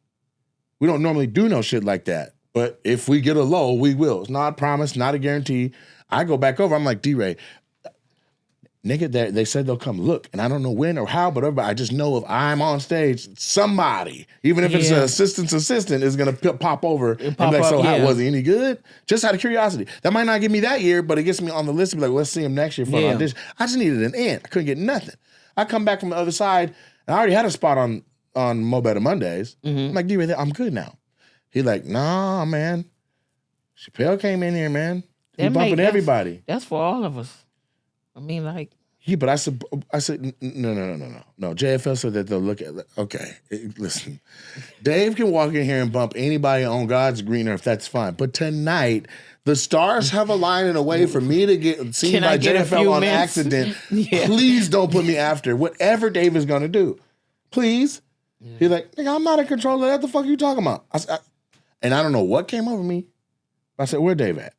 We don't normally do no shit like that, but if we get a lull, we will. It's not a promise, not a guarantee. I go back over, I'm like, D-Ray, nigga, they said they'll come look, and I don't know when or how, but I just know if I'm on stage, somebody, even if it's an assistant, is gonna pop over and be like, how was he any good? Just out of curiosity. That might not get me that year, but it gets me on the list to be like, let's see him next year for an audition. I just needed an in. I couldn't get nothing. I come back from the other side, and I already had a spot on Mo Better Mondays. Mm-hmm. I'm like, D-Ray, I'm good now. He like, nah, man. Chappelle came in here, man. He bumping everybody. That's for all of us. Yeah, but I said, no. JFL said that they'll look at. Okay, listen, Dave can walk in here and bump anybody on God's green earth. That's fine. But tonight, the stars have aligned in a way for me to get seen by JFL on accident. Yeah. Please don't put me after whatever Dave is gonna do. Please. Yeah. He's like, nigga, I'm not in control of that. The fuck are you talking about? And I don't know what came over me. I said, where Dave at?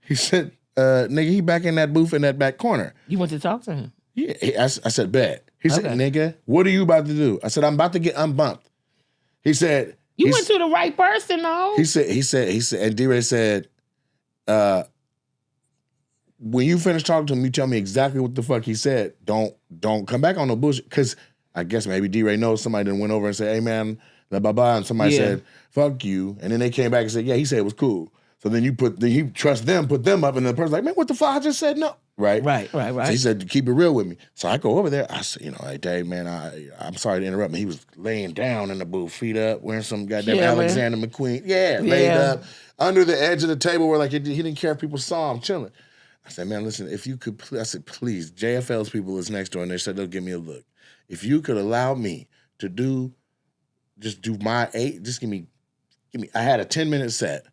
He said, nigga, he back in that booth in that back corner. You went to talk to him? Yeah. I said, bet. He said, nigga, what are you about to do? I said, I'm about to get unbumped. He said, you went to the right person, though. He said, and D-Ray said, when you finish talking to him, you tell me exactly what the fuck he said. Don't come back on no bullshit. Because I guess maybe D-Ray knows somebody done went over and said, hey, man, blah, blah, blah. And somebody said, fuck you. And then they came back and said, yeah, he said it was cool. So then you trust them, put them up, and the person's like, man, what the fuck? I just said no. Right. So he said, keep it real with me. So I go over there. I said, hey, Dave, man, I'm sorry to interrupt me. He was laying down in the booth, feet up, wearing some goddamn Alexander McQueen. Yeah, laid up under the edge of the table where he didn't care if people saw him chilling. I said, man, listen, if you could, I said, please, JFL's people is next door, and they said they'll give me a look. If you could allow me to do my 8, just give me, I had a 10-minute set.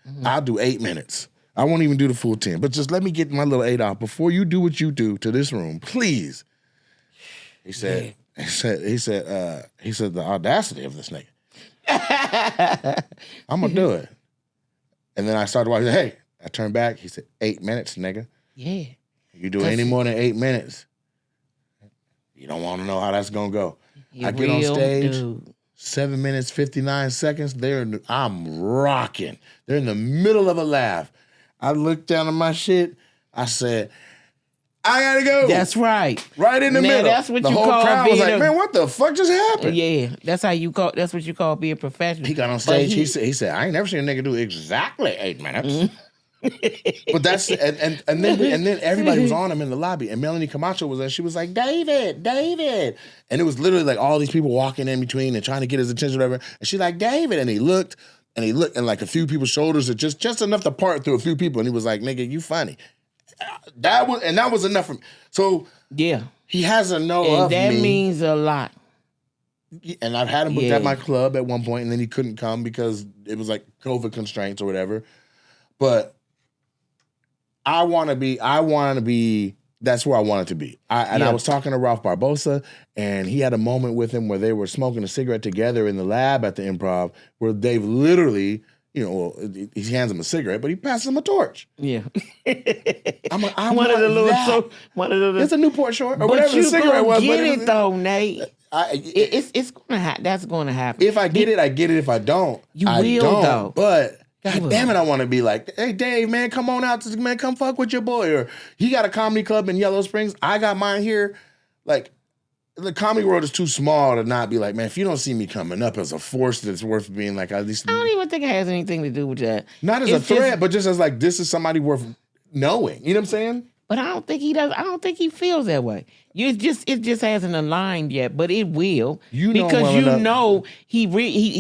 Mm-hmm. I'll do 8 minutes. I won't even do the full 10, but just let me get my little 8 out before you do what you do to this room, please. He said, he said, the audacity of this nigga. I'm gonna do it. And then I started watching, hey, I turned back. He said, 8 minutes, nigga. Yeah. You do any more than 8 minutes, you don't want to know how that's gonna go. I get on stage. Dude. 7 minutes, 59 seconds. I'm rocking. They're in the middle of a laugh. I looked down at my shit. I said, I gotta go. That's right. Right in the middle. That's what the you whole call crowd being was like, man, what the fuck just happened? Yeah, that's what you call being professional. He got on stage. He said, I ain't never seen a nigga do exactly 8 minutes. Mm-hmm. But that's and then everybody was on him in the lobby, and Melanie Camacho was there. She was like, David, and it was literally like all these people walking in between and trying to get his attention, or whatever. And she's like, David, and he looked, and like a few people's shoulders are just enough to part through a few people, and he was like, nigga, you funny. That was enough for me. So yeah, he has a know of me. That means a lot. And I've had him booked at my club at one point, and then he couldn't come because it was like COVID constraints or whatever. But I want to be. That's where I wanted to be. I was talking to Ralph Barbosa, and he had a moment with him where they were smoking a cigarette together in the lab at the Improv, where Dave literally, he hands him a cigarette, but he passes him a torch. Yeah. I'm like, It's a Newport short or but whatever the cigarette was. Get it though, Nate. It's gonna happen. That's gonna happen. If I get it, I get it. If I don't, I don't. Though. But God damn it, I want to be like, hey, Dave, man, come on out. Man, come fuck with your boy. Or he got a comedy club in Yellow Springs. I got mine here. Like, the comedy world is too small to not be like, man, if you don't see me coming up as a force that's worth being like, at least. I don't even think it has anything to do with that. Not as a threat, but just as like, this is somebody worth knowing. You know what I'm saying? But I don't think he does. I don't think he feels that way. It just hasn't aligned yet, but it will. He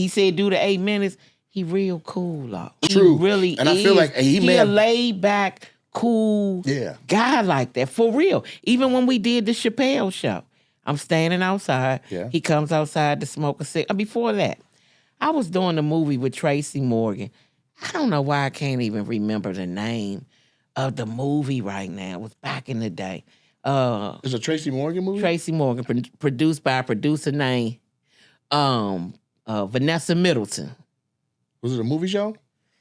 said do the 8 minutes. He real cool, though. True. He really and is. I feel like he a laid back, cool guy like that, for real. Even when we did the Chappelle Show, I'm standing outside. Yeah. He comes outside to smoke a cigarette. Before that, I was doing a movie with Tracy Morgan. I don't know why I can't even remember the name of the movie right now. It was back in the day. It's a Tracy Morgan movie? Tracy Morgan, produced by a producer named Vanessa Middleton. Was it a movie show?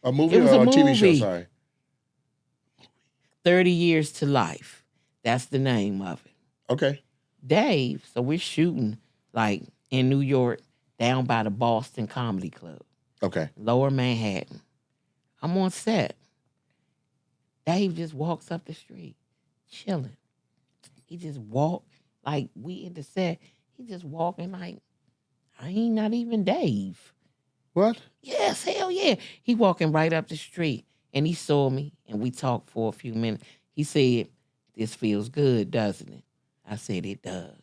A movie or a TV show? Sorry. 30 Years to Life. That's the name of it. Okay. Dave, so we're shooting like in New York, down by the Boston Comedy Club. Okay. Lower Manhattan. I'm on set. Dave just walks up the street, chilling. He just walked like we in the set. He just walking like, I ain't not even Dave. What? Yes, hell yeah. He walking right up the street, and he saw me, and we talked for a few minutes. He said, this feels good, doesn't it? I said, it does.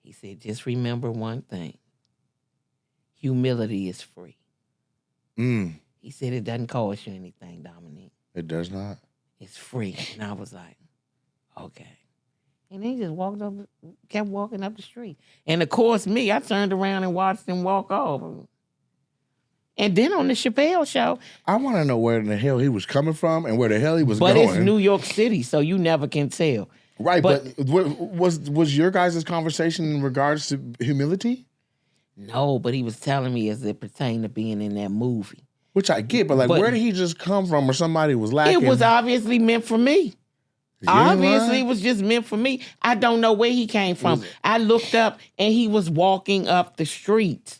He said, just remember one thing. Humility is free. He said, it doesn't cost you anything, Dominique. It does not? It's free. And I was like, okay. And he just kept walking up the street. And of course, I turned around and watched him walk off. And then on the Chappelle Show, I want to know where the hell he was coming from and where the hell he was going. But it's New York City, so you never can tell. Right, but was your guys' conversation in regards to humility? No, but he was telling me as it pertained to being in that movie. Which I get, but where did he just come from or somebody was lacking? It was obviously meant for me. Obviously, it was just meant for me. I don't know where he came from. I looked up and he was walking up the street.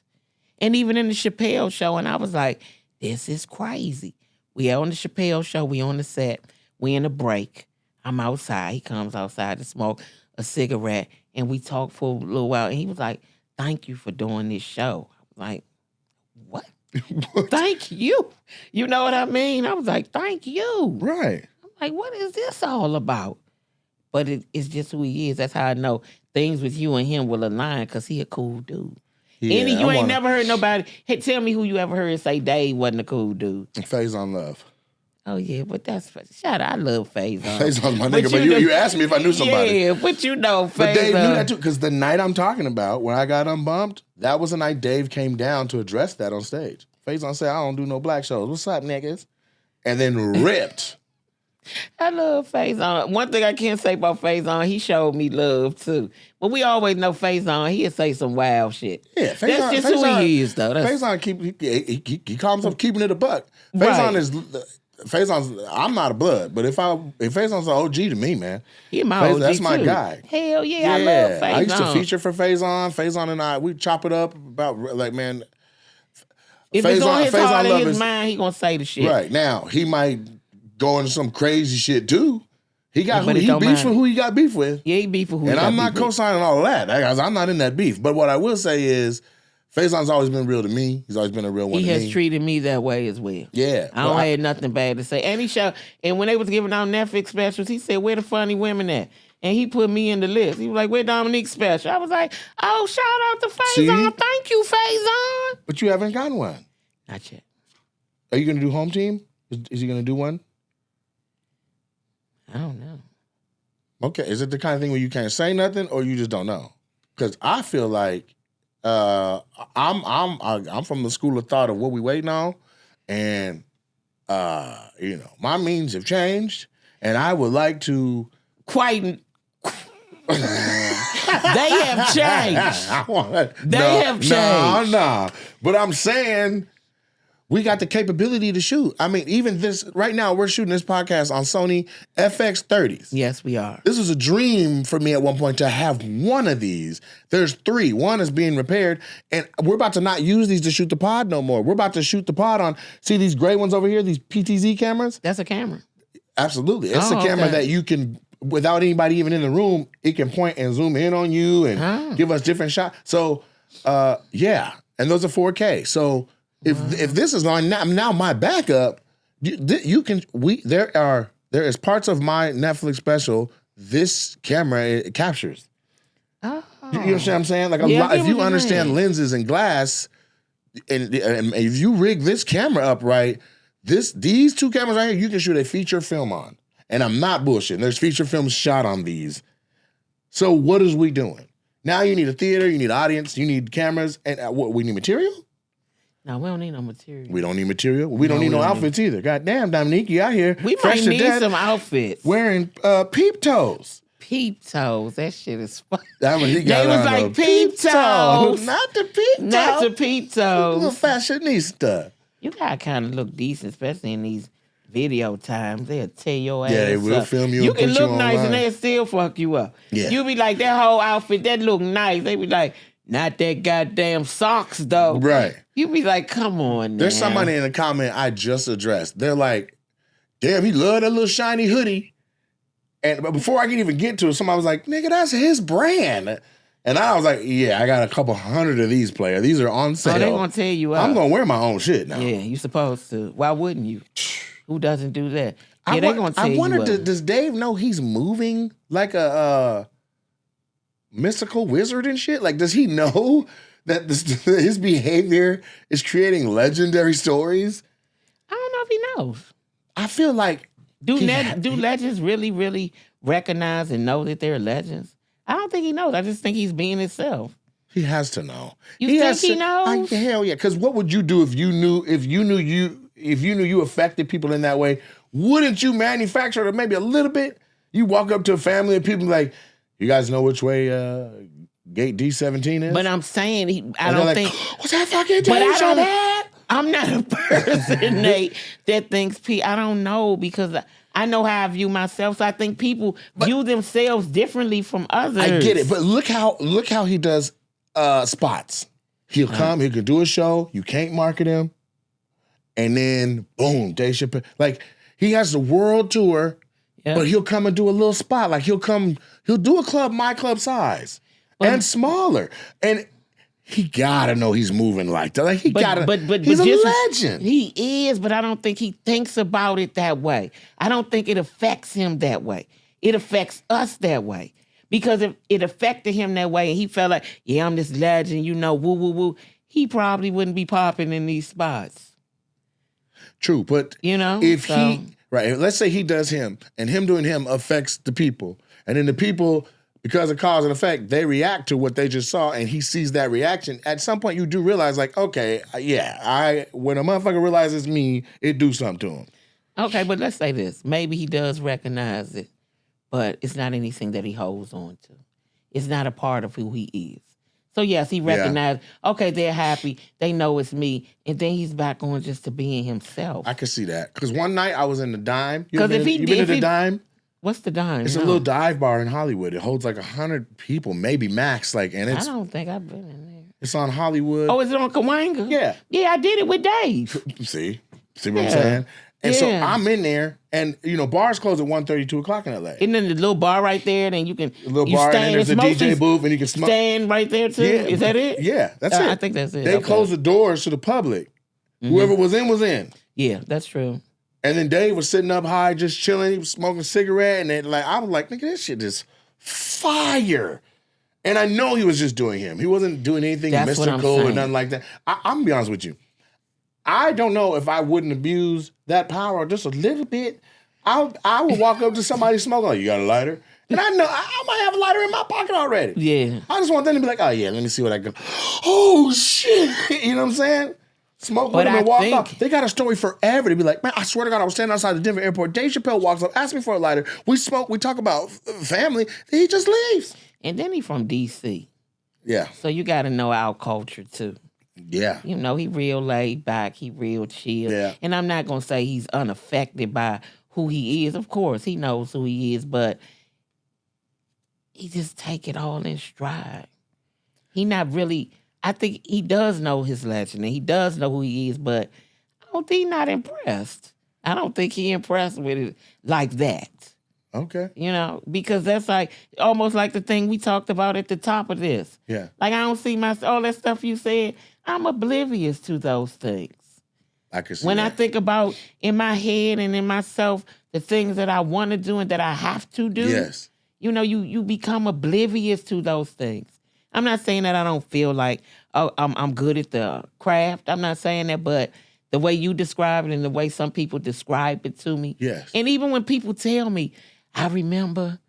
And even in the Chappelle Show, and I was like, this is crazy. We are on the Chappelle Show. We on the set. We in a break. I'm outside. He comes outside to smoke a cigarette. And we talked for a little while. And he was like, thank you for doing this show. I was like, what? Thank you. You know what I mean? I was like, thank you. Right. I'm like, what is this all about? But it's just who he is. That's how I know things with you and him will align because he a cool dude. Yeah, you ain't never heard nobody. Hey, tell me who you ever heard say Dave wasn't a cool dude. Faison Love. Oh yeah, but shout out. I love Faison. Faison's my nigga, but you asked me if I knew somebody. Yeah, but you know Faison. But Dave knew that too, because the night I'm talking about, when I got unbumped, that was the night Dave came down to address that on stage. Faison said, I don't do no black shows. What's up, niggas? And then ripped. I love Faison. One thing I can't say about Faison, he showed me love too. But we always know Faison, he'll say some wild shit. Yeah, Faison, that's just who he is, though. Faison he calls himself keeping it a buck. Faison's I'm not a blood, but if Faison's an OG to me, man. He my OG that's too. my guy. Hell yeah, I love Faison. I used to feature for Faison. Faison and I, we chop it up about like, man. If it's on his heart and his mind, he gonna say the shit. Right. Now, he might go into some crazy shit too. He beefs with who he got beef with. Yeah, he beef with who and I'm not co-signing all of that. I'm not in that beef. But what I will say is, Faison's always been real to me. He's always been a real one to me. He has treated me that way as well. Yeah. I don't have nothing bad to say. And when they was giving out Netflix specials, he said, where the funny women at? And he put me in the list. He was like, where Dominique's special? I was like, oh, shout out to Faison. Thank you, Faison. But you haven't gotten one. Not yet. Are you going to do home team? Is he going to do one? I don't know. Okay. Is it the kind of thing where you can't say nothing or you just don't know? Because I feel like I'm from the school of thought of what we waiting on, and my means have changed, and I would like to Quite. They have changed. They have changed. No. But I'm saying we got the capability to shoot. I mean, even this right now, we're shooting this podcast on Sony FX30s. Yes, we are. This was a dream for me at one point to have one of these. There's 3. One is being repaired, and we're about to not use these to shoot the pod no more. We're about to shoot the pod on, see these gray ones over here, these PTZ cameras? That's a camera. Absolutely. It's a camera that you can, without anybody even in the room, it can point and zoom in on you and give us different shots. So, yeah. And those are 4K. So if this is on now my backup, there is parts of my Netflix special this camera it captures. Oh. You know what I'm saying? Like if you understand lenses and glass, and if you rig this camera up right, these 2 cameras right here, you can shoot a feature film on. And I'm not bullshitting. There's feature films shot on these. So what is we doing? Now you need a theater, you need an audience, you need cameras, and what, we need material? No, we don't need no material. We don't need material. We don't need no outfits either. God damn, Dominique, you out here. We might need some outfits. Wearing peep toes. Peep toes. That shit is fun. They was like peep toes. Not the peep toes. Not the peep toes. Little fashionista. You gotta kind of look decent, especially in these video times. They'll tear your ass up. Yeah, they will film you. You and can put look you nice online. and they'll still fuck you up. Yeah. You be like, that whole outfit, that look nice. They be like, not that goddamn socks though. Right. You be like, come on. There's now. somebody in a comment I just addressed. They're like, damn, he loved that little shiny hoodie. But before I can even get to it, somebody was like, nigga, that's his brand. And I was like, yeah, I got a couple hundred of these, player. These are on sale. Oh, they gonna tear you up. I'm gonna wear my own shit now. Yeah, you supposed to. Why wouldn't you? Who doesn't do that? Yeah, they gonna tear you up. I wonder, does Dave know he's moving like a mystical wizard and shit? Like, does he know that his behavior is creating legendary stories? I don't know if he knows. I feel like do legends really, really recognize and know that they're legends? I don't think he knows. I just think he's being himself. He has to know. You think he knows? Hell yeah! Because what would you do if you knew you affected people in that way? Wouldn't you manufacture it maybe a little bit? You walk up to a family of people like, you guys know which way gate D17 is? But I'm saying I don't think. What's that fucking Dave Chappelle? I'm not a person, Nate, that thinks I don't know, because I know how I view myself. So I think people view themselves differently from others. I get it, but look how he does spots. He'll come, he can do a show, you can't market him, and then boom, Dave Chappelle. Like, he has the world tour, but he'll come and do a little spot. Like, he'll do a club my club size and smaller. And he gotta know he's moving like that. Like, he's a legend. He is, but I don't think he thinks about it that way. I don't think it affects him that way. It affects us that way. Because if it affected him that way and he felt like, yeah, I'm this legend, woo, woo, woo, he probably wouldn't be popping in these spots. True, but let's say he does him, and him doing him affects the people. And then the people, because of cause and effect, they react to what they just saw, and he sees that reaction. At some point, you do realize, like, okay, when a motherfucker realizes me, it do something to him. Okay, but let's say this. Maybe he does recognize it, but it's not anything that he holds on to. It's not a part of who he is. So, yes, he recognized, okay, they're happy. They know it's me. And then he's back on just to being himself. I can see that. Because one night I was in the Dime. You been to the Dime? What's the Dime? It's a little dive bar in Hollywood. It holds like 100 people, maybe max. I don't think I've been in there. It's on Hollywood. Oh, is it on Cahuenga? Yeah. Yeah, I did it with Dave. See what I'm saying? And so I'm in there, and bars close at 1:30, 2 o'clock in LA. And then the little bar right there, then you can and then there's a DJ booth, and you can smoke. Stand right there too. Yeah, is that it? Yeah, that's it. I think that's it. They closed the doors to the public. Mm-hmm. Whoever was in was in. Yeah, that's true. And then Dave was sitting up high, just chilling. He was smoking a cigarette, and then I was like, nigga, this shit is fire. And I know he was just doing him. He wasn't doing anything mystical or nothing like that. I'm gonna be honest with you. I don't know if I wouldn't abuse that power just a little bit. I would walk up to somebody smoking, like, you got a lighter? And I know I might have a lighter in my pocket already. Yeah. I just want them to be like, oh yeah, let me see what I can. Oh shit. You know what I'm saying? Smoke with them and walk off. They got a story forever to be like, man, I swear to God, I was standing outside the Denver airport. Dave Chappelle walks up, asks me for a lighter. We smoke, we talk about family. Then he just leaves. And then he from D.C. Yeah. So you got to know our culture too. Yeah. You know, he real laid back. He real chill. Yeah. And I'm not going to say he's unaffected by who he is. Of course, he knows who he is, but he just take it all in stride. He not really, I think he does know his legend and he does know who he is, but I don't think he's not impressed. I don't think he impressed with it like that. Okay. You know, because that's like almost like the thing we talked about at the top of this. Yeah. Like I don't see all that stuff you said. I'm oblivious to those things. I can see when that. I think about in my head and in myself the things that I want to do and that I have to do. Yes. You know, you become oblivious to those things. I'm not saying that I don't feel like I'm good at the craft. I'm not saying that, but the way you describe it and the way some people describe it to me. Yes. And even when people tell me, I remember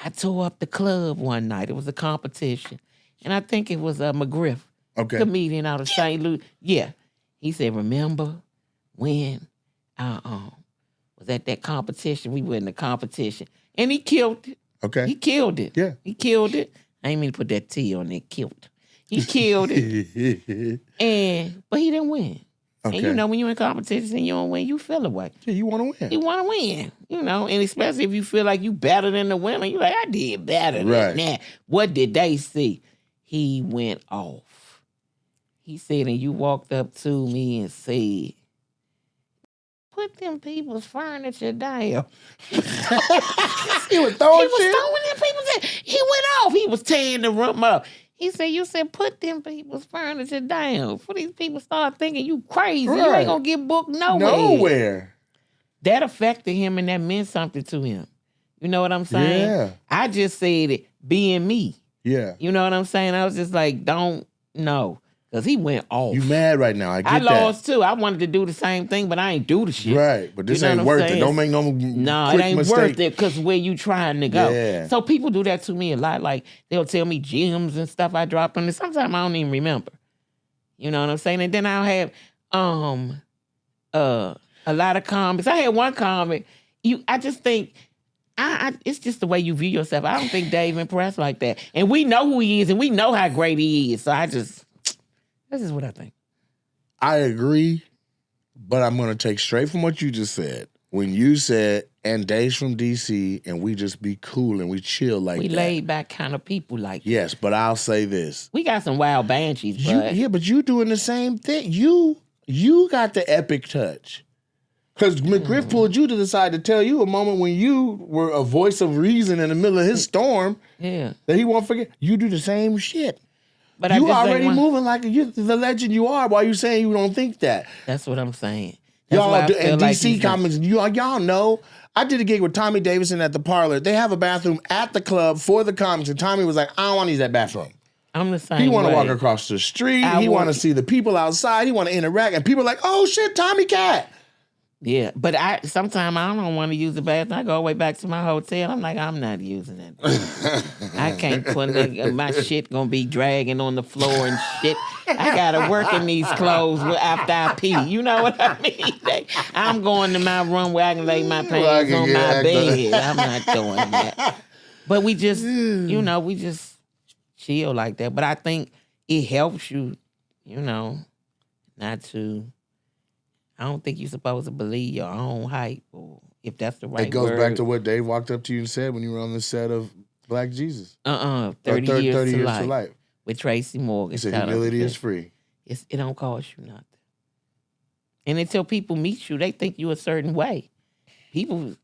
I tore up the club one night. It was a competition. And I think it was McGriff, comedian out of St. Louis. Yeah. He said, remember when I was at that competition? We were in the competition. And he killed it. Okay. He killed it. Yeah. He killed it. I ain't mean to put that T on there, killed. He killed it. But he didn't win. Okay. And you know, when you're in competition and you don't win, you feel away. Yeah, you want to win. You want to win, you know, and especially if you feel like you better than the winner. You're like, I did better than that. What did they see? He went off. He said, and you walked up to me and said, put them people's furniture down. He was throwing shit? He was throwing them people's shit. He went off. He was tearing the room up. He said, you said, put them people's furniture down. For these people start thinking you crazy. Right. You ain't going to get booked nowhere. That affected him and that meant something to him. You know what I'm saying? Yeah. I just said it being me. Yeah. You know what I'm saying? I was just like, don't know. Because he went off. You mad right now. I get that. I lost too. I wanted to do the same thing, but I ain't do the shit. Right. But this ain't worth it. Don't make no it ain't mistake. Worth it because where you trying to go. Yeah. So people do that to me a lot. Like they'll tell me gems and stuff I drop on it. Sometimes I don't even remember. You know what I'm saying? And then I'll have a lot of comics. I had one comic. I just think it's just the way you view yourself. I don't think Dave impressed like that. And we know who he is and we know how great he is. So this is what I think. I agree, but I'm going to take straight from what you just said. When you said, and Dave's from D.C., and we just be cool and we chill like that. We laid back kind of people like that. Yes, but I'll say this. We got some wild banshees, but... Yeah, but you doing the same thing. You got the epic touch. Because McGriff pulled you to the side to tell you a moment when you were a voice of reason in the middle of his storm that he won't forget. You do the same shit. But you already moving like the legend you are. Why you saying you don't think that? That's what I'm saying. Y'all do, and DC comics, y'all know. I did a gig with Tommy Davidson at the Parlor. They have a bathroom at the club for the comics, and Tommy was like, I don't want to use that bathroom. I'm the same. He want to walk across the street. He want to see the people outside. He want to interact, and people are like, oh shit, Tommy Cat. Yeah, but sometimes I don't want to use the bathroom. I go way back to my hotel. I'm like, I'm not using it. I can't put my shit gonna be dragging on the floor and shit. I gotta work in these clothes after I pee. You know what I mean? I'm going to my room where I can lay my pants on my bed. I'm not doing that. But we just, we just chill like that. But I think it helps you, not to. I don't think you're supposed to believe your own hype, or if that's the right word. It goes back to what Dave walked up to you and said when you were on the set of Black Jesus. 30 years to life. With Tracy Morgan. He said humility is free. It don't cost you nothing. And until people meet you, they think you a certain way. People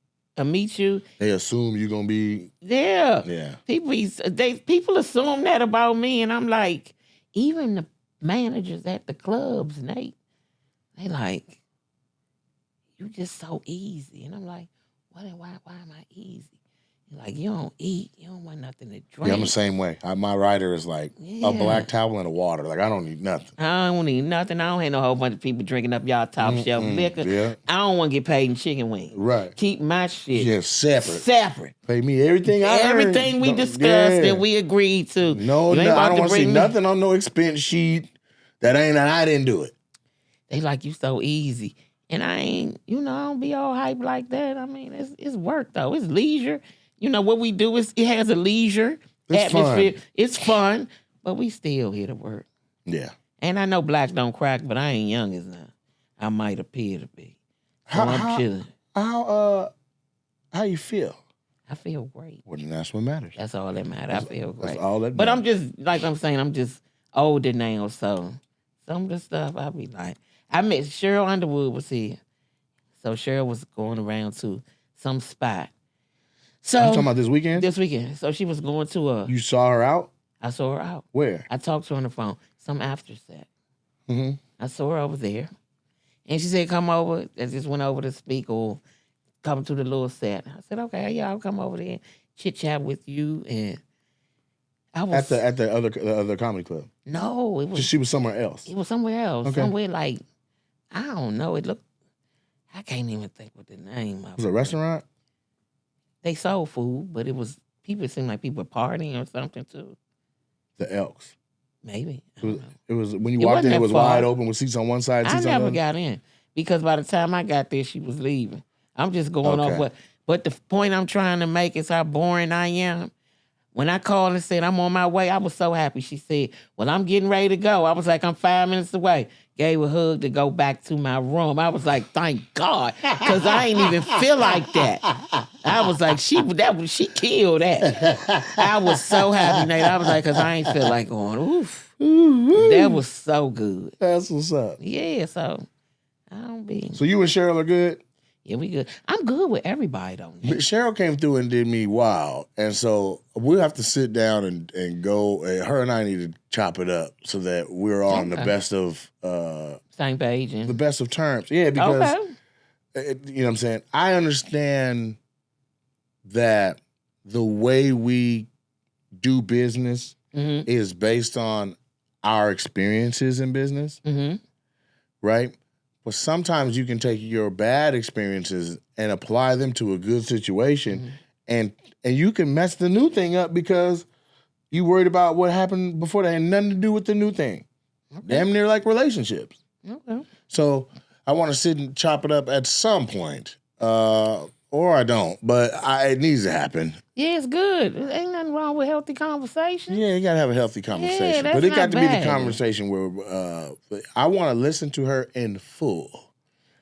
meet you. They assume you're going to be... Yeah. People assume that about me, and I'm like, even the managers at the clubs, Nate, they like, you just so easy. And I'm like, why am I easy? Like, you don't eat. You don't want nothing to drink. Yeah, I'm the same way. My rider is like a black towel and a water. Like, I don't need nothing. I don't need nothing. I don't have no whole bunch of people drinking up y'all top shelf liquor. Yeah. I don't want to get paid in chicken wings. Right. Keep my shit separate. Pay me everything Everything we discussed and we agreed to. No, I don't want to see nothing on no expense sheet I didn't do it. They like, you so easy. And I ain't, I don't be all hype like that. I mean, it's work, though. It's leisure. What we do is it has a leisure atmosphere. Fun. It's fun, but we still here to work. Yeah. And I know blacks don't crack, but I ain't young as now. I might appear to be. So I'm chilling. How you feel? I feel great. Well, then that's what matters. That's all that matters. I feel great. That's all that matters. But I'm just, like I'm saying, I'm just older now, so some of the stuff I be like. I met Sheryl Underwood was here. So Sheryl was going around to some spot. So you talking about this weekend? This weekend. So she was going to You saw her out? I saw her out. Where? I talked to her on the phone. Some after set. Mm-hmm. I saw her over there. And she said, come over. I just went over to speak or come to the little set. I said, okay, yeah, I'll come over there and chit-chat with you. And I was... At the other comedy club? No, it was... She was somewhere else? It was somewhere else. Okay. Somewhere like, I don't know. It looked... I can't even think what the name of it. Was it a restaurant? They sold food, but it was... People seemed like people were partying or something, too. The Elks. Maybe. It was when you walked in, it was wide open with seats on one side, seats on the other? I never got in because by the time I got there, she was leaving. I'm just going off what... But the point I'm trying to make is how boring I am. When I called and said, I'm on my way, I was so happy. She said, well, I'm getting ready to go. I was like, I'm 5 minutes away. Gave a hug to go back to my room. I was like, thank God, because I ain't even feel like that. I was like, she killed that. I was so happy, Nate. I was like, because I ain't feel like going, oof. That was so good. That's what's up. Yeah, so I don't be. So you and Sheryl are good? Yeah, we good. I'm good with everybody, though. Sheryl came through and did me wild. And so we'll have to sit down and go. Her and I need to chop it up so that we're on the best of... same page. And... The best of terms. Yeah, because, you know what I'm saying? I understand that the way we do business is based on our experiences in business, right? But sometimes you can take your bad experiences and apply them to a good situation, and you can mess the new thing up because you worried about what happened before that had nothing to do with the new thing. Okay. Damn near like relationships. Okay. So I want to sit and chop it up at some point, or I don't, but it needs to happen. Yeah, it's good. Ain't nothing wrong with healthy conversation. Yeah, you got to have a healthy conversation. Yeah, but it got to be the conversation where I want to listen to her in full.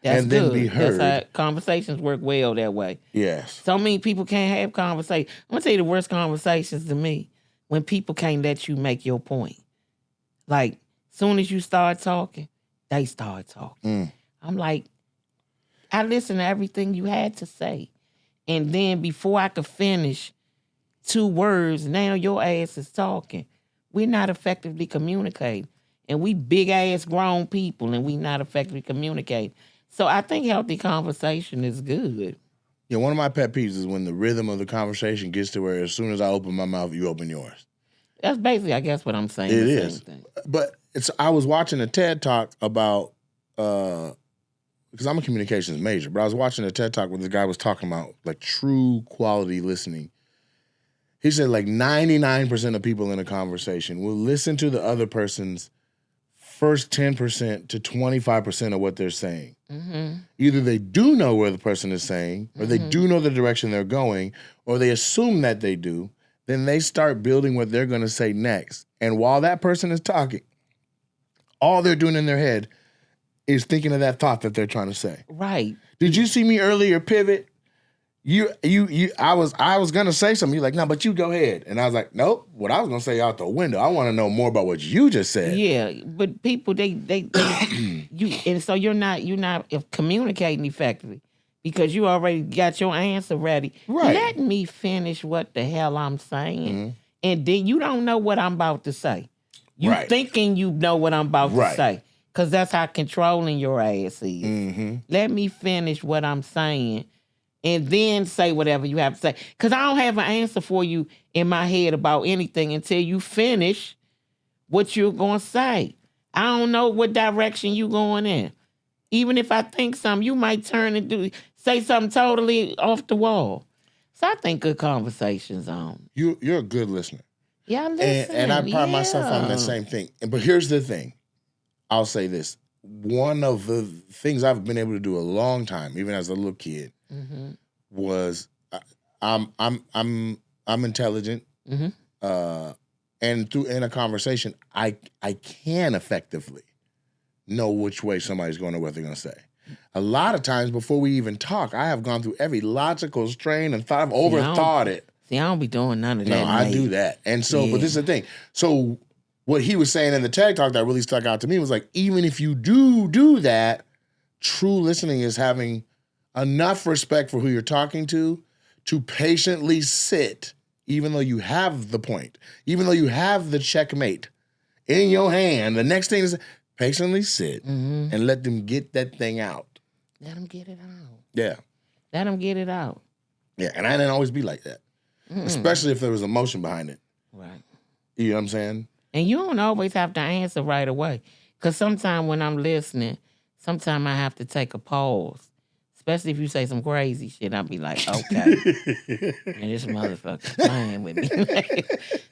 That's and good. Then be heard. That's how conversations work well that way. Yes. So many people can't have conversations. I'm going to tell you the worst conversations to me when people can't let you make your point. Like, soon as you start talking, they start talking. I'm like, I listened to everything you had to say. And then before I could finish 2 words, now your ass is talking. We're not effectively communicating. And we big-ass grown people, and we not effectively communicating. So I think healthy conversation is good. Yeah, one of my pet peeves is when the rhythm of the conversation gets to where as soon as I open my mouth, you open yours. That's basically, I guess, what I'm saying. It is. But I was watching a TED Talk about... because I'm a communications major, but I was watching a TED Talk where the guy was talking about like true quality listening. He said like 99% of people in a conversation will listen to the other person's first 10% to 25% of what they're saying. Either they do know where the person is saying, or they do know the direction they're going, or they assume that they do. Then they start building what they're going to say next. And while that person is talking, all they're doing in their head is thinking of that thought that they're trying to say. Right. Did you see me earlier pivot? I was gonna say something. You're like, no, but you go ahead. And I was like, nope. What I was gonna say out the window. I want to know more about what you just said. Yeah, but people they and so you're not communicating effectively because you already got your answer ready. Right. Let me finish what the hell I'm saying, and then you don't know what I'm about to say. You thinking you know what I'm about to say. Because that's how controlling your ass is. Let me finish what I'm saying. and then say whatever you have to say. Because I don't have an answer for you in my head about anything until you finish what you're going to say. I don't know what direction you going in. Even if I think something, you might turn and say something totally off the wall. So I think good conversations on. You're a good listener. Yeah, I listen. And I pride myself on that same thing. But here's the thing. I'll say this. One of the things I've been able to do a long time, even as a little kid, was I'm intelligent. And in a conversation, I can effectively know which way somebody's going or what they're going to say. A lot of times before we even talk, I have gone through every logical strain and I've overthought it. See, I don't be doing none of that. No, I do that. And so, but this is the thing. So what he was saying in the TED Talk that really stuck out to me was like, even if you do that, true listening is having enough respect for who you're talking to patiently sit, even though you have the point, even though you have the checkmate in your hand. The next thing is patiently sit and let them get that thing out. Let them get it out. Yeah. Let them get it out. Yeah, and I didn't always be like that, especially if there was emotion behind it. Right. You know what I'm saying? And you don't always have to answer right away. Because sometimes when I'm listening, sometimes I have to take a pause. Especially if you say some crazy shit, I'll be like, okay. And this motherfucker playing with me.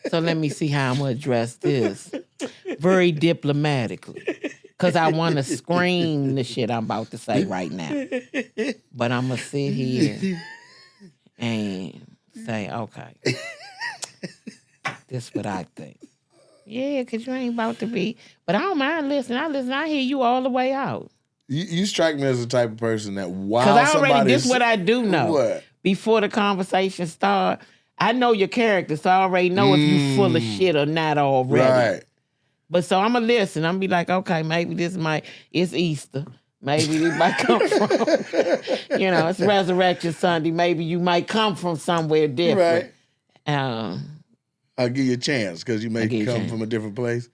So let me see how I'm going to address this. Very diplomatically. Because I want to scream the shit I'm about to say right now. But I'm going to sit here and say, okay. This what I think. Yeah, because you ain't about to be. But I don't mind listening. I hear you all the way out. You strike me as the type of person that while this is what I do know. What? Before the conversation start, I know your character, so I already know if you full of shit or not already. Right. But so I'm going to listen. I'm going to be like, okay, maybe it's Easter. Maybe it might come from, it's Resurrection Sunday. Maybe you might come from somewhere different. Right. I'll give you a chance because you may come from a different place.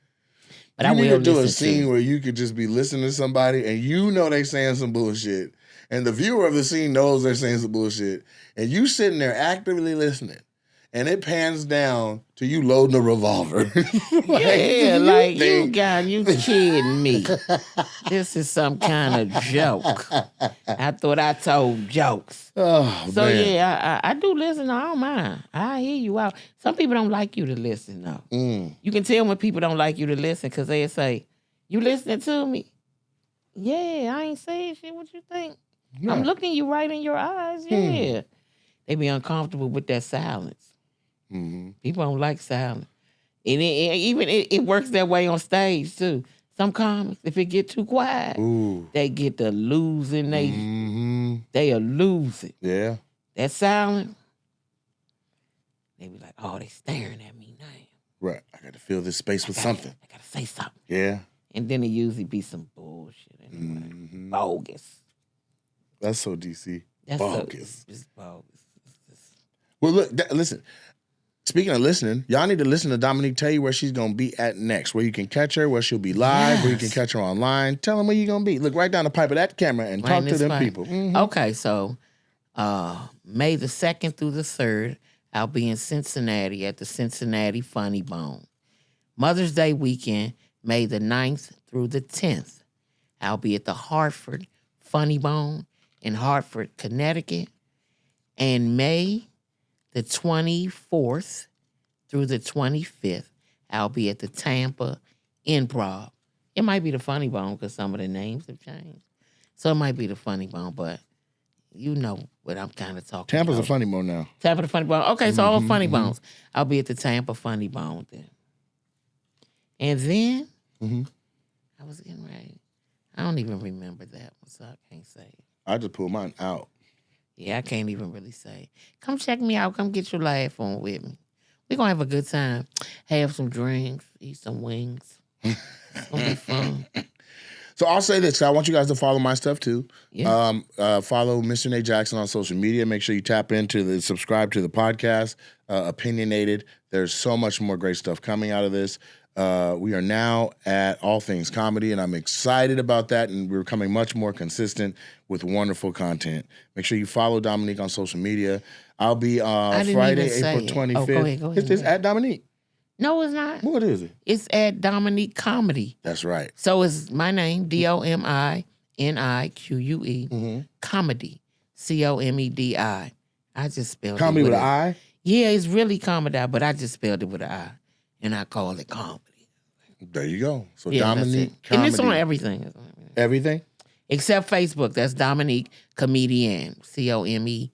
But you I need will to do a listen scene where you could just be listening to somebody and you know they saying some bullshit. And the viewer of the scene knows they're saying some bullshit. And you sitting there actively listening. And it pans down to you loading a revolver. You kidding me. This is some kind of joke. I thought I told jokes. Oh, so, man. yeah, I do listen. I don't mind. I hear you out. Some people don't like you to listen, though. You can tell when people don't like you to listen because they say, you listening to me? Yeah, I ain't saying shit. What you think? No. I'm looking you right in your eyes. Yeah. They be uncomfortable with that silence. People don't like silence. And it works that way on stage, too. Some comics, if it get too quiet, they get to losing. They are losing. Yeah. That silence, they be like, oh, they staring at me now. Right. I got to fill this space with something. I got to say something. Yeah. And then it usually be some bullshit anyway. Bogus. That's so DC. That's bogus. It's bogus. Well, look, listen. Speaking of listening, y'all need to listen to Dominique tell you where she's going to be at next, where you can catch her, where she'll be live, where you can catch her online. Tell them where you're going to be. Look right down the pipe of that camera and talk to them people. Okay, so May the 2nd through the 3rd, I'll be in Cincinnati at the Cincinnati Funny Bone. Mother's Day weekend, May the 9th through the 10th, I'll be at the Hartford Funny Bone in Hartford, Connecticut. And May the 24th through the 25th, I'll be at the Tampa Improv. It might be the Funny Bone because some of the names have changed. So it might be the Funny Bone, but you know what I'm kind of talking Tampa's about. a Funny Bone now. Tampa the Funny Bone. Okay, so all Funny Bones. I'll be at the Tampa Funny Bone then. And then, I was getting ready. I don't even remember that one, so I can't say it. I just pulled mine out. Yeah, I can't even really say. Come check me out. Come get your laugh on with me. We're going to have a good time. Have some drinks. Eat some wings. It's going to be fun. So I'll say this. I want you guys to follow my stuff too. Yeah. Follow Mr. Nate Jackson on social media. Make sure you subscribe to the podcast, OpinioNated. There's so much more great stuff coming out of this. We are now at All Things Comedy, and I'm excited about that, and we're becoming much more consistent with wonderful content. Make sure you follow Dominique on social media. I'll be Friday, April 25th. Oh, go ahead. It's at Dominique. No, it's not. What is it? It's at Dominique Comedy. That's right. So it's my name, DOMINIQUE, Comedy, COMEDI. I just spelled Comedy it with an I? Yeah, it's really comedy, but I just spelled it with an I, and I call it comedy. There you go. So Yeah, Dominique that's it. Comedy. And it's on everything. Everything? Except Facebook. That's Dominique Comedienne, COMEDIENNE.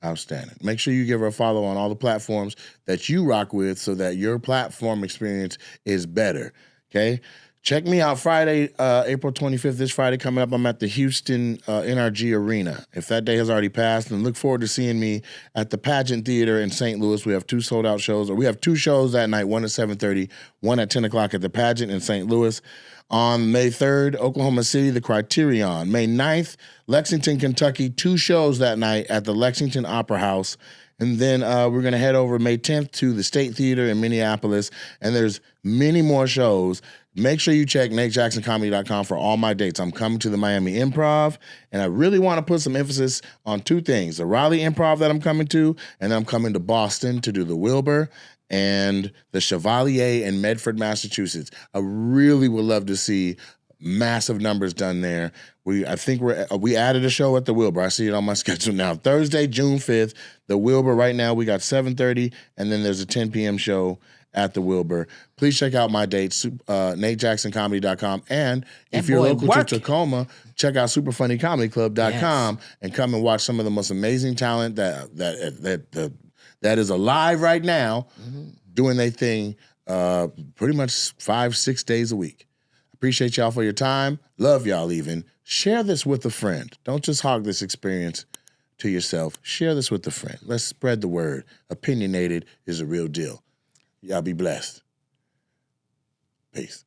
Outstanding. Make sure you give her a follow on all the platforms that you rock with so that your platform experience is better. Okay? Check me out Friday, April 25th, this Friday coming up. I'm at the Houston NRG Arena. If that day has already passed, then look forward to seeing me at the Pageant Theatre in St. Louis. We have 2 sold-out shows, or we have 2 shows that night, one at 7:30, one at 10 o'clock at the Pageant in St. Louis. On May 3rd, Oklahoma City, the Criterion. May 9th, Lexington, Kentucky, 2 shows that night at the Lexington Opera House. And then we're going to head over May 10th to the State Theater in Minneapolis. And there's many more shows. Make sure you check NateJacksonComedy.com for all my dates. I'm coming to the Miami Improv, and I really want to put some emphasis on 2 things. The Raleigh Improv that I'm coming to, and then I'm coming to Boston to do the Wilbur and the Chevalier in Medford, Massachusetts. I really would love to see massive numbers done there. We added a show at the Wilbur. I see it on my schedule now. Thursday, June 5th, the Wilbur. Right now we got 7:30, and then there's a 10 p.m. show at the Wilbur. Please check out my dates, NateJacksonComedy.com. And if you're local to Tacoma, check out SuperFunnyComedyClub.com and come and watch some of the most amazing talent that is alive right now, doing their thing pretty much 5-6 days a week. Appreciate y'all for your time. Love y'all even. Share this with a friend. Don't just hog this experience to yourself. Share this with a friend. Let's spread the word. Opinionated is a real deal. Y'all be blessed. Peace.